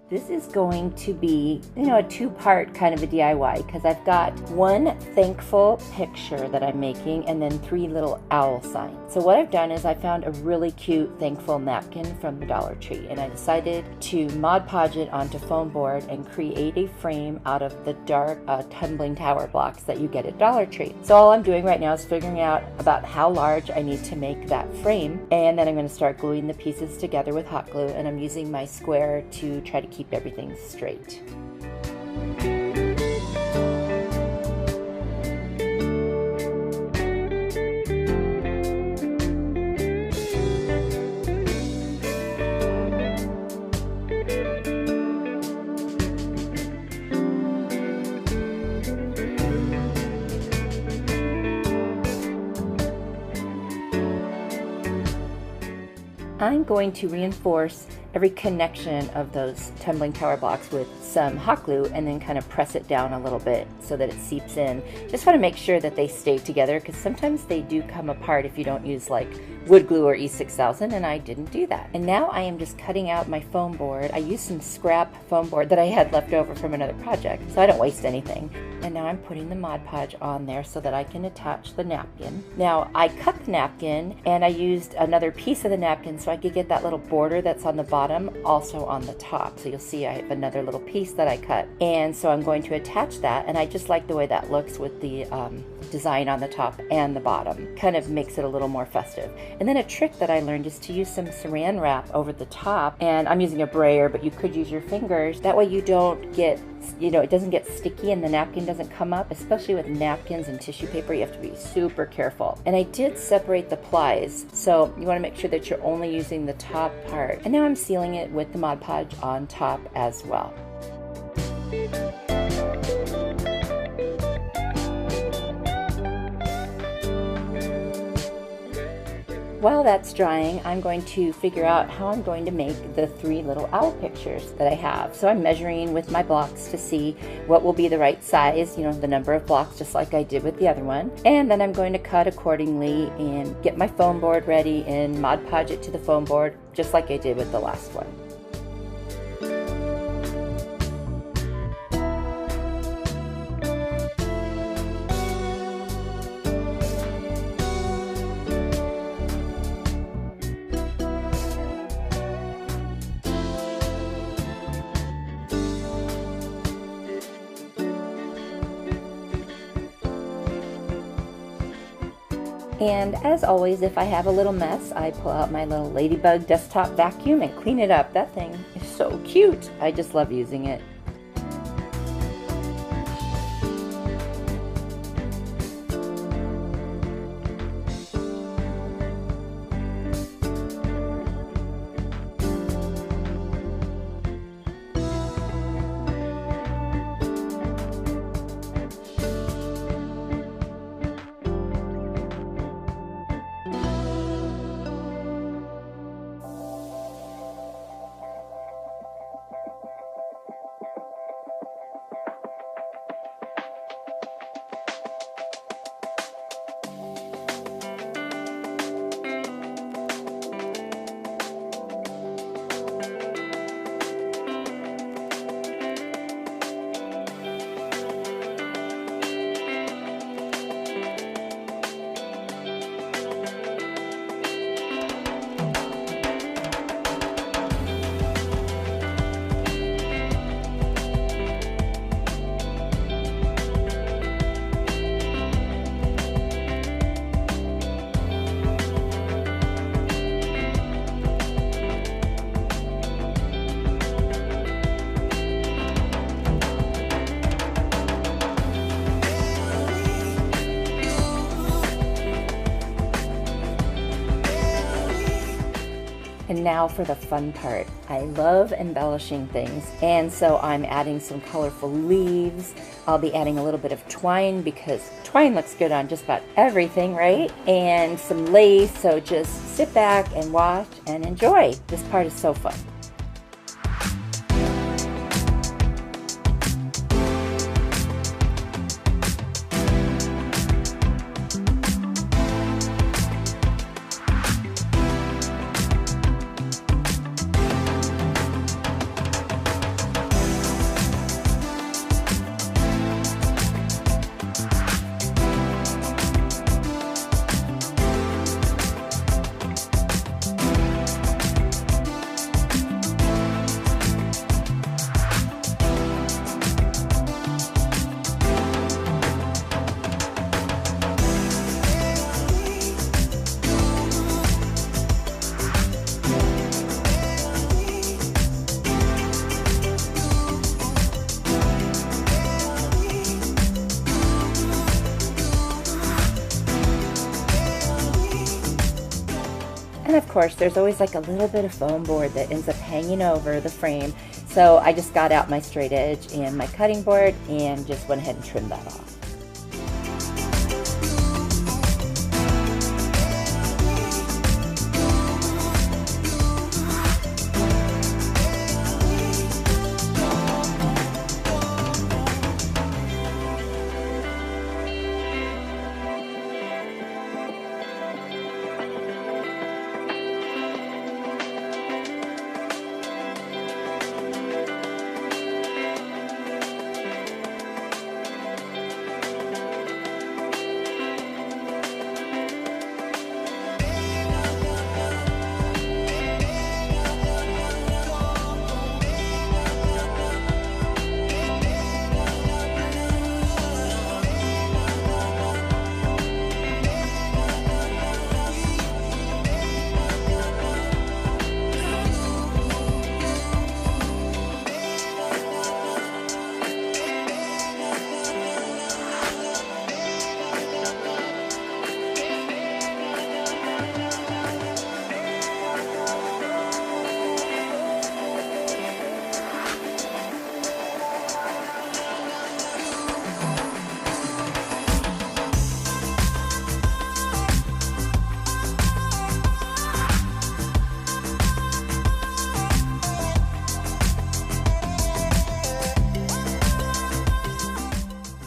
This is going to be, a two-part kind of a DIY because I've got one thankful picture that I'm making and then 3 little owl signs. So what I've done is I found a really cute thankful napkin from the Dollar Tree, and I decided to Mod Podge it onto foam board and create a frame out of the dark tumbling tower blocks that you get at Dollar Tree. So all I'm doing right now is figuring out about how large I need to make that frame, and then I'm going to start gluing the pieces together with hot glue, and I'm using my square to try to keep everything straight. I'm going to reinforce every connection of those tumbling tower blocks with some hot glue and then kind of press it down a little bit so that it seeps in. Just want to make sure that they stay together, because sometimes they do come apart if you don't use like wood glue or E6000, and I didn't do that. And now I am just cutting out my foam board. I used some scrap foam board that I had left over from another project, so I don't waste anything. And now I'm putting the Mod Podge on there so that I can attach the napkin. Now I cut the napkin and I used another piece of the napkin so I could get that little border that's on the bottom also on the top. So you'll see I have another little piece that I cut. And so I'm going to attach that, and I just like the way that looks with the design on the top and the bottom. Kind of makes it a little more festive. And then a trick that I learned is to use some saran wrap over the top, and I'm using a brayer, but you could use your fingers. That way you don't get, you know, it doesn't get sticky and the napkin doesn't come up. Especially with napkins and tissue paper, you have to be super careful. And I did separate the plies, so you want to make sure that you're only using the top part. And now I'm sealing it with the Mod Podge on top as well. While that's drying, I'm going to figure out how I'm going to make the 3 little owl pictures that I have. So I'm measuring with my blocks to see what will be the right size, you know, the number of blocks, just like I did with the other one. And then I'm going to cut accordingly and get my foam board ready and Mod Podge it to the foam board, just like I did with the last one. And as always, if I have a little mess, I pull out my little ladybug desktop vacuum and clean it up. That thing is so cute. I just love using it. And now for the fun part. I love embellishing things, and so I'm adding some colorful leaves. I'll be adding a little bit of twine because twine looks good on just about everything, right? And some lace, so just sit back and watch and enjoy. This part is so fun. And of course, there's always like a little bit of foam board that ends up hanging over the frame. So I just got out my straight edge and my cutting board and just went ahead and trimmed that off.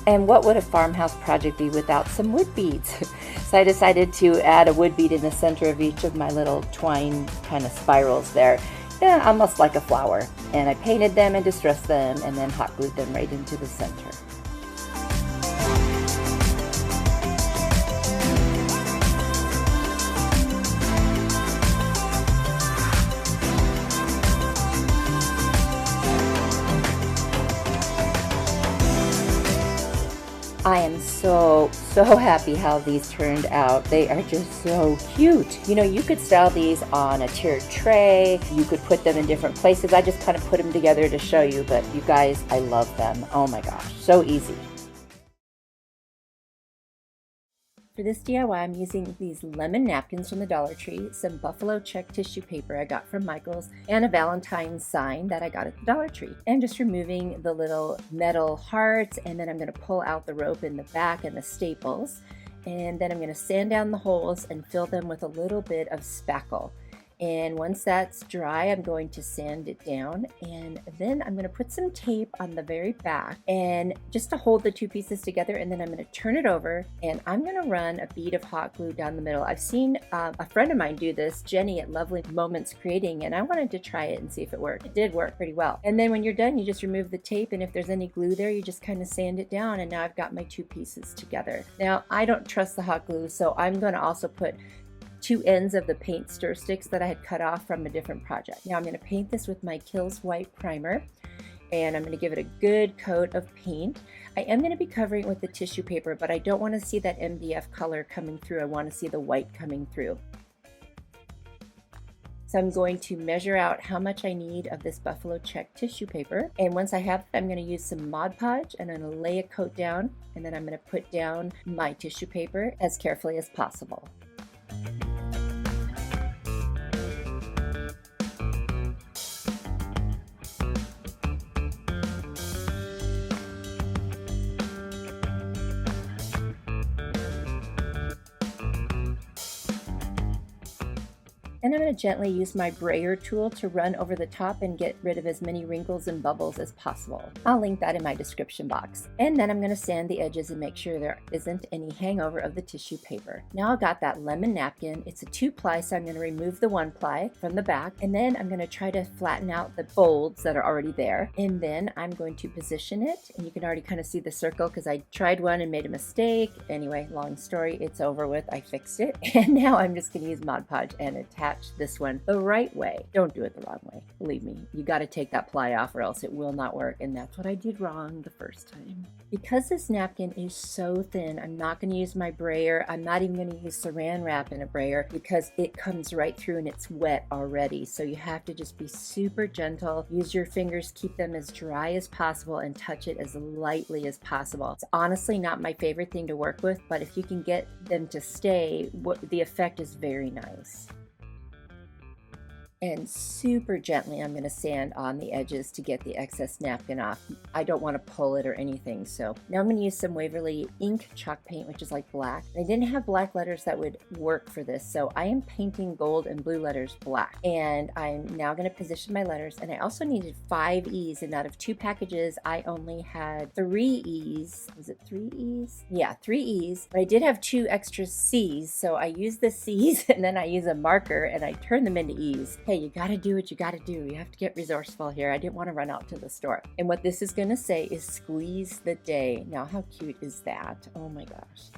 And what would a farmhouse project be without some wood beads? So I decided to add a wood bead in the center of each of my little twine kind of spirals there. Yeah, almost like a flower. And I painted them and distressed them and then hot glued them right into the center. I am so happy how these turned out. They are just so cute. You know, you could style these on a tiered tray. You could put them in different places. I just kind of put them together to show you, but you guys, I love them. Oh my gosh, so easy. For this DIY, I'm using these lemon napkins from the Dollar Tree, some buffalo check tissue paper I got from Michael's, and a Valentine's sign that I got at the Dollar Tree. And just removing the little metal hearts, and then I'm going to pull out the rope in the back and the staples. And then I'm going to sand down the holes and fill them with a little bit of spackle. And once that's dry, I'm going to sand it down, and then I'm going to put some tape on the very back and just to hold the two pieces together, and then I'm going to turn it over and I'm going to run a bead of hot glue down the middle. I've seen a friend of mine do this, Jenny at Lovely Moments Creating, and I wanted to try it and see if it worked. It did work pretty well. And then when you're done, you just remove the tape, and if there's any glue there, you just kind of sand it down, and now I've got my two pieces together. Now, I don't trust the hot glue, so I'm going to also put two ends of the paint stir sticks that I had cut off from a different project. Now I'm going to paint this with my Kills White primer, and I'm going to give it a good coat of paint. I am going to be covering it with the tissue paper, but I don't want to see that MDF color coming through. I want to see the white coming through. So I'm going to measure out how much I need of this buffalo check tissue paper, and once I have it, I'm going to use some Mod Podge, and I'm going to lay a coat down, and then I'm going to put down my tissue paper as carefully as possible. And I'm going to gently use my brayer tool to run over the top and get rid of as many wrinkles and bubbles as possible. I'll link that in my description box. And then I'm going to sand the edges and make sure there isn't any hangover of the tissue paper. Now I've got that lemon napkin. It's a 2-ply, so I'm going to remove the 1-ply from the back, and then I'm going to try to flatten out the folds that are already there. And then I'm going to position it, and you can already kind of see the circle because I tried one and made a mistake. Anyway, long story, it's over with. I fixed it. And now I'm just going to use Mod Podge and attach this one the right way. Don't do it the wrong way. Believe me, you got to take that ply off or else it will not work, and that's what I did wrong the first time. Because this napkin is so thin, I'm not going to use my brayer. I'm not even going to use saran wrap in a brayer because it comes right through and it's wet already. So you have to just be super gentle. Use your fingers, keep them as dry as possible, and touch it as lightly as possible. It's honestly not my favorite thing to work with, but if you can get them to stay, the effect is very nice. And super gently I'm going to sand on the edges to get the excess napkin off. I don't want to pull it or anything. So now I'm going to use some Waverly ink chalk paint, which is like black. I didn't have black letters that would work for this, so I am painting gold and blue letters black. And I'm now going to position my letters, and I also needed 5 E's, and out of 2 packages I only had 3 E's. Was it 3 E's? Yeah, 3 E's, but I did have 2 extra C's, so I used the C's and then I use a marker and I turn them into E's. Hey, you gotta do what you gotta do. You have to get resourceful here. I didn't want to run out to the store. And what this is gonna say is squeeze the day. Now, how cute is that? Oh my gosh.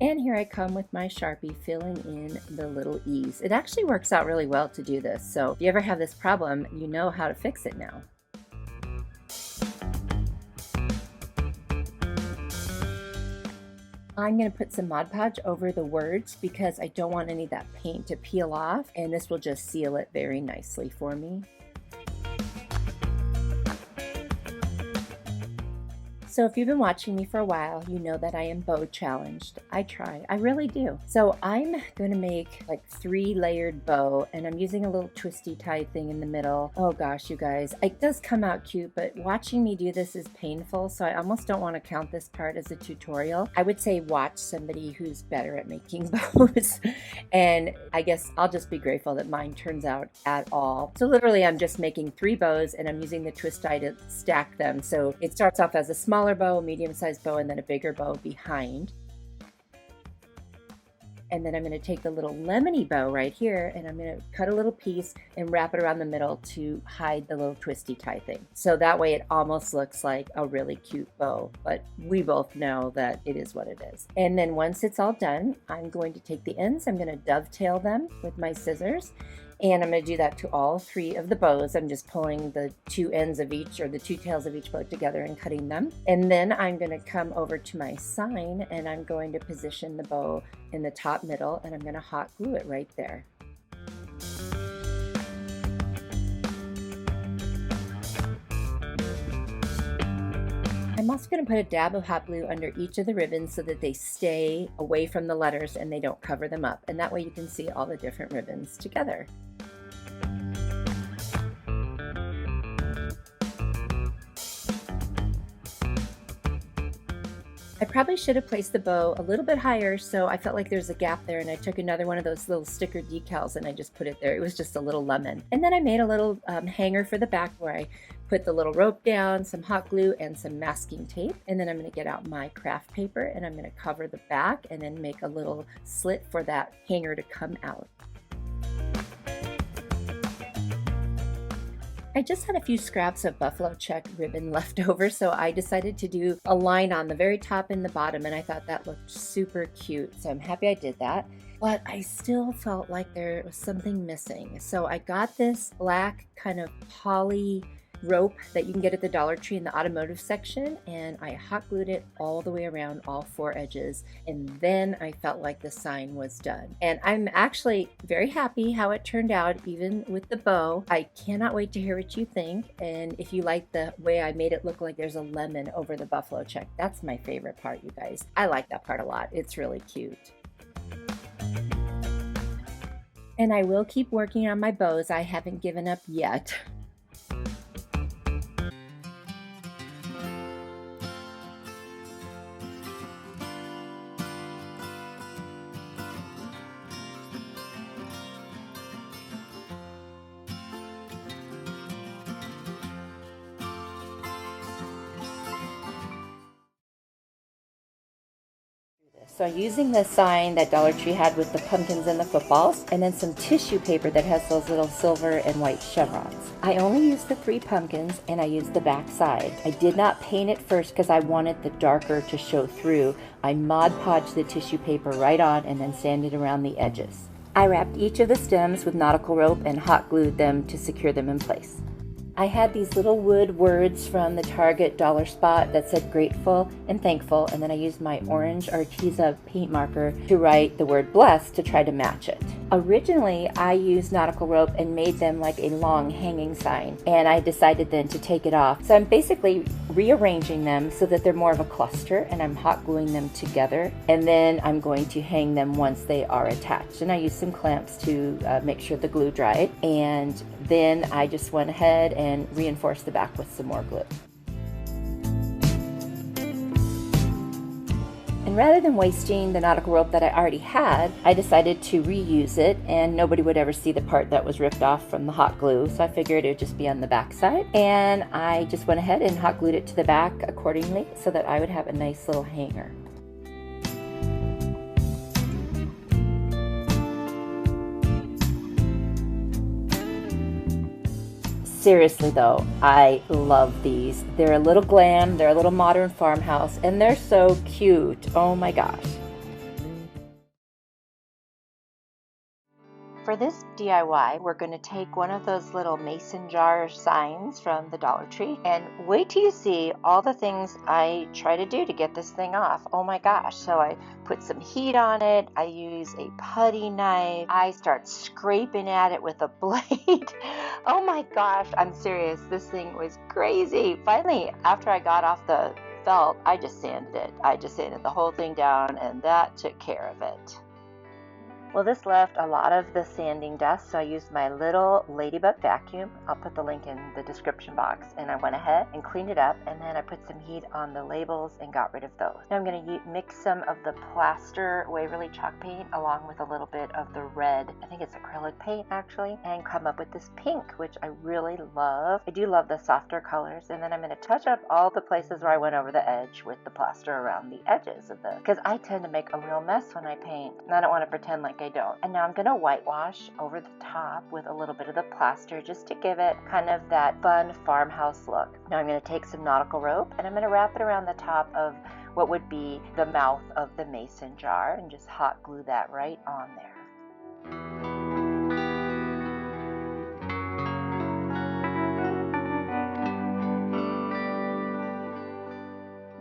And here I come with my Sharpie filling in the little E's. It actually works out really well to do this, so if you ever have this problem, you know how to fix it now. I'm going to put some Mod Podge over the words because I don't want any of that paint to peel off, and this will just seal it very nicely for me. So if you've been watching me for a while, you know that I am bow challenged. I try, I really do. So I'm going to make like 3-layered bow, and I'm using a little twisty tie thing in the middle. Oh gosh, you guys, it does come out cute, but watching me do this is painful, so I almost don't want to count this part as a tutorial. I would say watch somebody who's better at making bows, and I guess I'll just be grateful that mine turns out at all. So literally I'm just making 3 bows, and I'm using the twist tie to stack them. So it starts off as a smaller bow, medium-sized bow, and then a bigger bow behind. And then I'm going to take the little lemony bow right here, and I'm going to cut a little piece and wrap it around the middle to hide the little twisty tie thing. So that way it almost looks like a really cute bow, but we both know that it is what it is. And then once it's all done, I'm going to take the ends, I'm going to dovetail them with my scissors. And I'm going to do that to all 3 of the bows. I'm just pulling the 2 ends of each, or the 2 tails of each bow together and cutting them. And then I'm going to come over to my sign, and I'm going to position the bow in the top middle, and I'm going to hot glue it right there. I'm also going to put a dab of hot glue under each of the ribbons so that they stay away from the letters and they don't cover them up. And that way you can see all the different ribbons together. I probably should have placed the bow a little bit higher, so I felt like there's a gap there, and I took another one of those little sticker decals and I just put it there. It was just a little lemon. And then I made a little hanger for the back where I put the little rope down, some hot glue, and some masking tape. And then I'm going to get out my craft paper, and I'm going to cover the back and then make a little slit for that hanger to come out. I just had a few scraps of buffalo check ribbon left over, so I decided to do a line on the very top and the bottom, and I thought that looked super cute, so I'm happy I did that. But I still felt like there was something missing. So I got this black kind of poly rope that you can get at the Dollar Tree in the automotive section, and I hot glued it all the way around all 4 edges, and then I felt like the sign was done. And I'm actually very happy how it turned out, even with the bow. I cannot wait to hear what you think, and if you like the way I made it look like there's a lemon over the buffalo check. That's my favorite part, you guys. I like that part a lot. It's really cute. And I will keep working on my bows. I haven't given up yet. So I'm using the sign that Dollar Tree had with the pumpkins and the footballs, and then some tissue paper that has those little silver and white chevrons. I only used the 3 pumpkins, and I used the back side. I did not paint it first because I wanted the darker to show through. I Mod Podged the tissue paper right on and then sanded around the edges. I wrapped each of the stems with nautical rope and hot glued them to secure them in place. I had these little wood words from the Target dollar spot that said grateful and thankful, and then I used my orange Arteza paint marker to write the word blessed to try to match it. Originally, I used nautical rope and made them like a long hanging sign, and I decided then to take it off. So I'm basically rearranging them so that they're more of a cluster, and I'm hot gluing them together, and then I'm going to hang them once they are attached. And I used some clamps to make sure the glue dried, and then I just went ahead and reinforced the back with some more glue. And rather than wasting the nautical rope that I already had, I decided to reuse it, and nobody would ever see the part that was ripped off from the hot glue, so I figured it would just be on the back side. And I just went ahead and hot glued it to the back accordingly so that I would have a nice little hanger. Seriously though, I love these. They're a little glam, they're a little modern farmhouse, and they're so cute. Oh my gosh. For this DIY, we're going to take one of those little mason jar signs from the Dollar Tree, and wait till you see all the things I try to do to get this thing off. Oh my gosh. So I put some heat on it, I use a putty knife, I start scraping at it with a blade. Oh my gosh, I'm serious, this thing was crazy. Finally, after I got off the felt, I just sanded it. I just sanded the whole thing down, and that took care of it. Well, this left a lot of the sanding dust, so I used my little ladybug vacuum. I'll put the link in the description box. And I went ahead and cleaned it up, and then I put some heat on the labels and got rid of those. Now I'm going to mix some of the plaster Waverly chalk paint along with a little bit of the red, I think it's acrylic paint actually, and come up with this pink, which I really love. I do love the softer colors. And then I'm going to touch up all the places where I went over the edge with the plaster around the edges of this, because I tend to make a real mess when I paint, and I don't want to pretend like I don't. And now I'm going to whitewash over the top with a little bit of the plaster just to give it kind of that fun farmhouse look. Now I'm going to take some nautical rope and I'm going to wrap it around the top of what would be the mouth of the mason jar and just hot glue that right on there.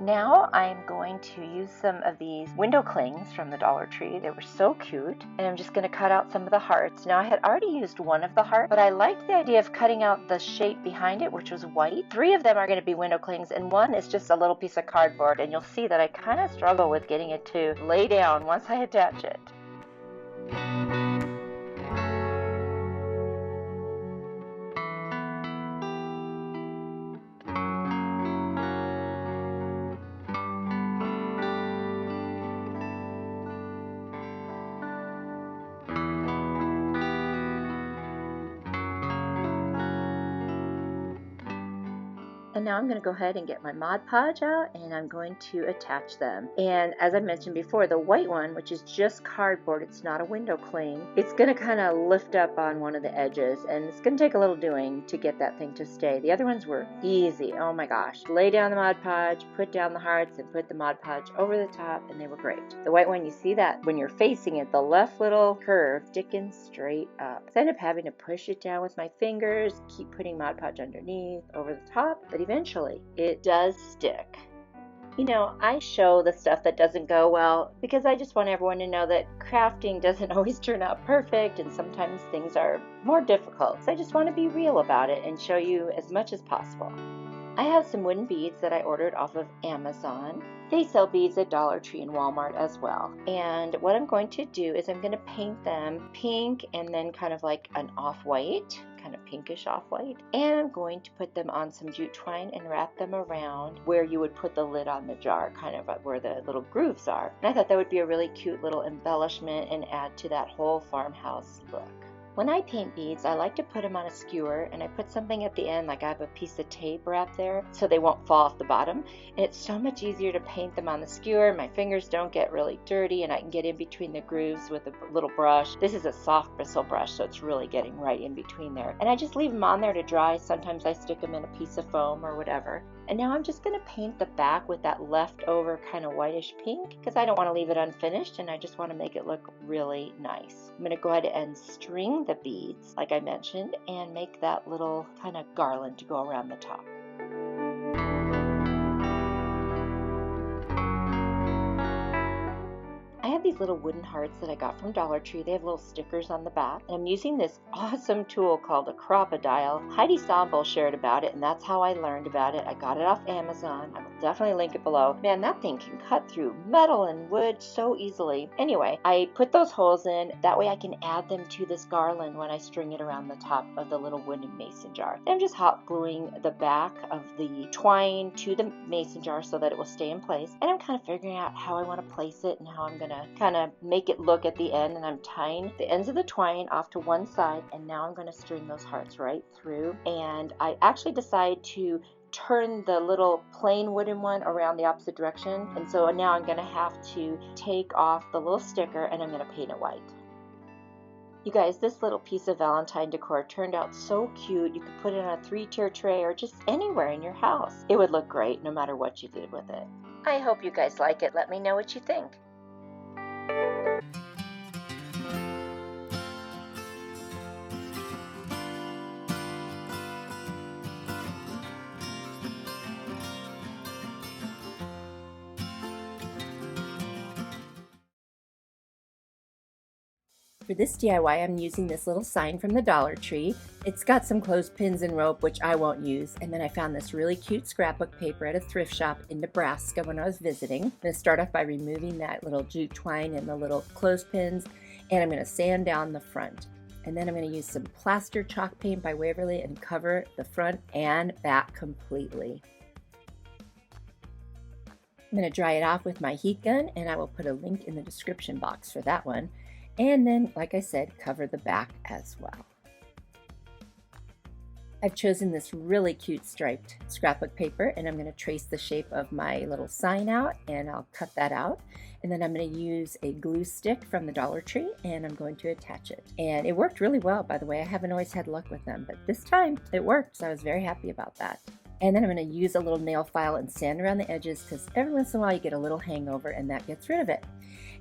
Now I'm going to use some of these window clings from the Dollar Tree. They were so cute. And I'm just going to cut out some of the hearts. Now I had already used one of the hearts, but I liked the idea of cutting out the shape behind it, which was white. 3 of them are going to be window clings, and 1 is just a little piece of cardboard. And you'll see that I kind of struggle with getting it to lay down once I attach it. And now I'm going to go ahead and get my Mod Podge out, and I'm going to attach them. And as I mentioned before, the white one, which is just cardboard, it's not a window cling, it's going to kind of lift up on one of the edges, and it's going to take a little doing to get that thing to stay. The other ones were easy. Oh my gosh. Lay down the Mod Podge, put down the hearts, and put the Mod Podge over the top, and they were great. The white one, you see that when you're facing it, the left little curve sticking straight up. So I ended up having to push it down with my fingers, keep putting Mod Podge underneath, over the top, but eventually it does stick. You know, I show the stuff that doesn't go well because I just want everyone to know that crafting doesn't always turn out perfect, and sometimes things are more difficult. So I just want to be real about it and show you as much as possible. I have some wooden beads that I ordered off of Amazon. They sell beads at Dollar Tree and Walmart as well. And what I'm going to do is I'm going to paint them pink and then kind of like an off-white, kind of pinkish off-white. And I'm going to put them on some jute twine and wrap them around where you would put the lid on the jar, kind of where the little grooves are. And I thought that would be a really cute little embellishment and add to that whole farmhouse look. When I paint beads, I like to put them on a skewer, and I put something at the end, like I have a piece of tape wrapped there so they won't fall off the bottom. And it's so much easier to paint them on the skewer. My fingers don't get really dirty, and I can get in between the grooves with a little brush. This is a soft bristle brush, so it's really getting right in between there. And I just leave them on there to dry. Sometimes I stick them in a piece of foam or whatever. And now I'm just going to paint the back with that leftover kind of whitish pink because I don't want to leave it unfinished, and I just want to make it look really nice. I'm going to go ahead and string the beads like I mentioned and make that little kind of garland to go around the top. I have these little wooden hearts that I got from Dollar Tree. They have little stickers on the back. And I'm using this awesome tool called a crop-a-dial. Heidi Sambol shared about it, and that's how I learned about it. I got it off Amazon. I will definitely link it below. Man, that thing can cut through metal and wood so easily. Anyway, I put those holes in. That way I can add them to this garland when I string it around the top of the little wooden mason jar. And I'm just hot gluing the back of the twine to the mason jar so that it will stay in place. And I'm kind of figuring out how I want to place it and how I'm going to kind of make it look at the end. And I'm tying the ends of the twine off to one side, and now I'm going to string those hearts right through. And I actually decide to turn the little plain wooden one around the opposite direction, and so now I'm going to have to take off the little sticker and I'm going to paint it white. You guys, this little piece of Valentine decor turned out so cute. You could put it on a 3-tier tray or just anywhere in your house. It would look great no matter what you did with it. I hope you guys like it. Let me know what you think. For this DIY, I'm using this little sign from the Dollar Tree. It's got some clothespins and rope, which I won't use. And then I found this really cute scrapbook paper at a thrift shop in Nebraska when I was visiting. I'm going to start off by removing that little jute twine and the little clothespins, and I'm going to sand down the front. And then I'm going to use some plaster chalk paint by Waverly and cover the front and back completely. I'm going to dry it off with my heat gun, and I will put a link in the description box for that one. And then, like I said, cover the back as well. I've chosen this really cute striped scrapbook paper, and I'm going to trace the shape of my little sign out, and I'll cut that out. And then I'm going to use a glue stick from the Dollar Tree, and I'm going to attach it. And it worked really well, by the way. I haven't always had luck with them, but this time it worked, so I was very happy about that. And then I'm going to use a little nail file and sand around the edges, because every once in a while you get a little hangover and that gets rid of it.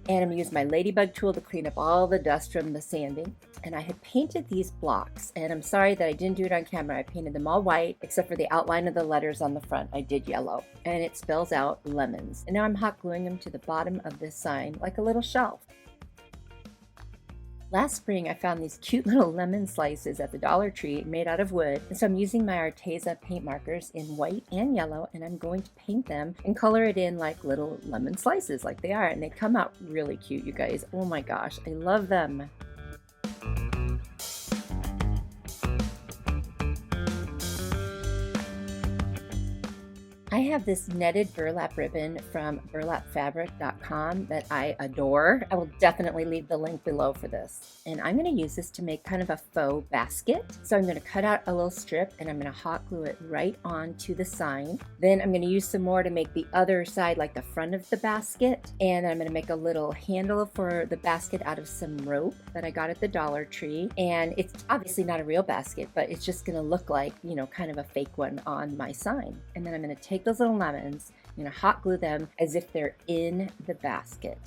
And I'm going to use my ladybug tool to clean up all the dust from the sanding. And I had painted these blocks, and I'm sorry that I didn't do it on camera. I painted them all white except for the outline of the letters on the front. I did yellow, and it spells out lemons. And now I'm hot gluing them to the bottom of this sign like a little shelf. Last spring, I found these cute little lemon slices at the Dollar Tree made out of wood. And so I'm using my Arteza paint markers in white and yellow, and I'm going to paint them and color it in like little lemon slices like they are. And they come out really cute, you guys. Oh my gosh, I love them. I have this netted burlap ribbon from burlapfabric.com that I adore. I will definitely leave the link below for this. And I'm going to use this to make kind of a faux basket. So I'm going to cut out a little strip, and I'm going to hot glue it right onto the sign. Then I'm going to use some more to make the other side like the front of the basket. And I'm going to make a little handle for the basket out of some rope that I got at the Dollar Tree. And it's obviously not a real basket, but it's just going to look like, you know, kind of a fake one on my sign. And then I'm going to take those little lemons, I'm going to hot glue them as if they're in the basket.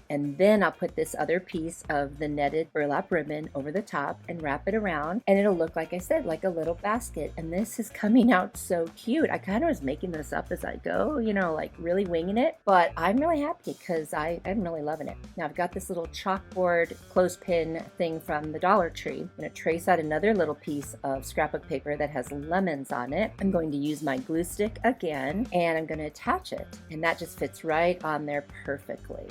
And then I'll put this other piece of the netted burlap ribbon over the top and wrap it around, and it'll look, like I said, like a little basket. And this is coming out so cute. I kind of was making this up as I go, you know, like really winging it, but I'm really happy because I'm really loving it. Now I've got this little chalkboard clothespin thing from the Dollar Tree. I'm going to trace out another little piece of scrapbook paper that has lemons on it. I'm going to use my glue stick again, and I'm going to attach it, and that just fits right on there perfectly.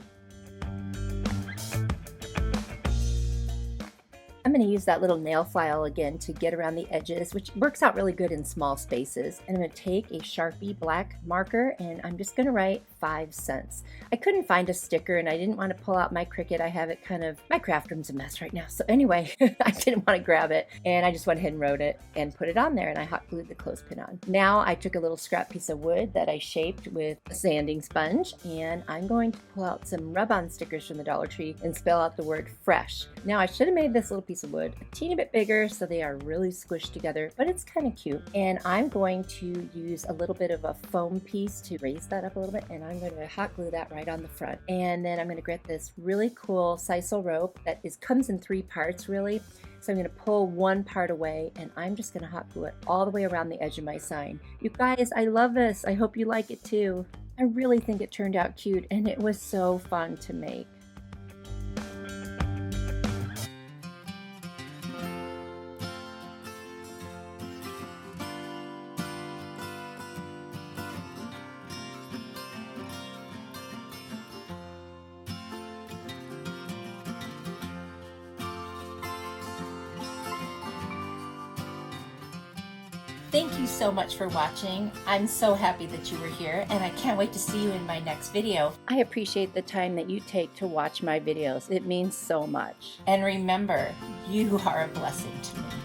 I'm going to use that little nail file again to get around the edges, which works out really good in small spaces. And I'm going to take a Sharpie black marker, and I'm just going to write 5 cents. I couldn't find a sticker, and I didn't want to pull out my Cricut. I have it kind of, my craft room's a mess right now. So anyway, I didn't want to grab it, and I just went ahead and wrote it and put it on there, and I hot glued the clothespin on. Now I took a little scrap piece of wood that I shaped with a sanding sponge, and I'm going to pull out some rub-on stickers from the Dollar Tree and spell out the word fresh. Now I should have made this little piece of wood a teeny bit bigger so they are really squished together, but it's kind of cute. And I'm going to use a little bit of a foam piece to raise that up a little bit, and I'm going to hot glue that right on the front. And then I'm going to get this really cool sisal rope that comes in 3 parts really. So I'm going to pull one part away, and I'm just going to hot glue it all the way around the edge of my sign. You guys, I love this. I hope you like it too. I really think it turned out cute, and it was so fun to make. Thank you so much for watching. I'm so happy that you were here, and I can't wait to see you in my next video. I appreciate the time that you take to watch my videos. It means so much. And remember, you are a blessing to me.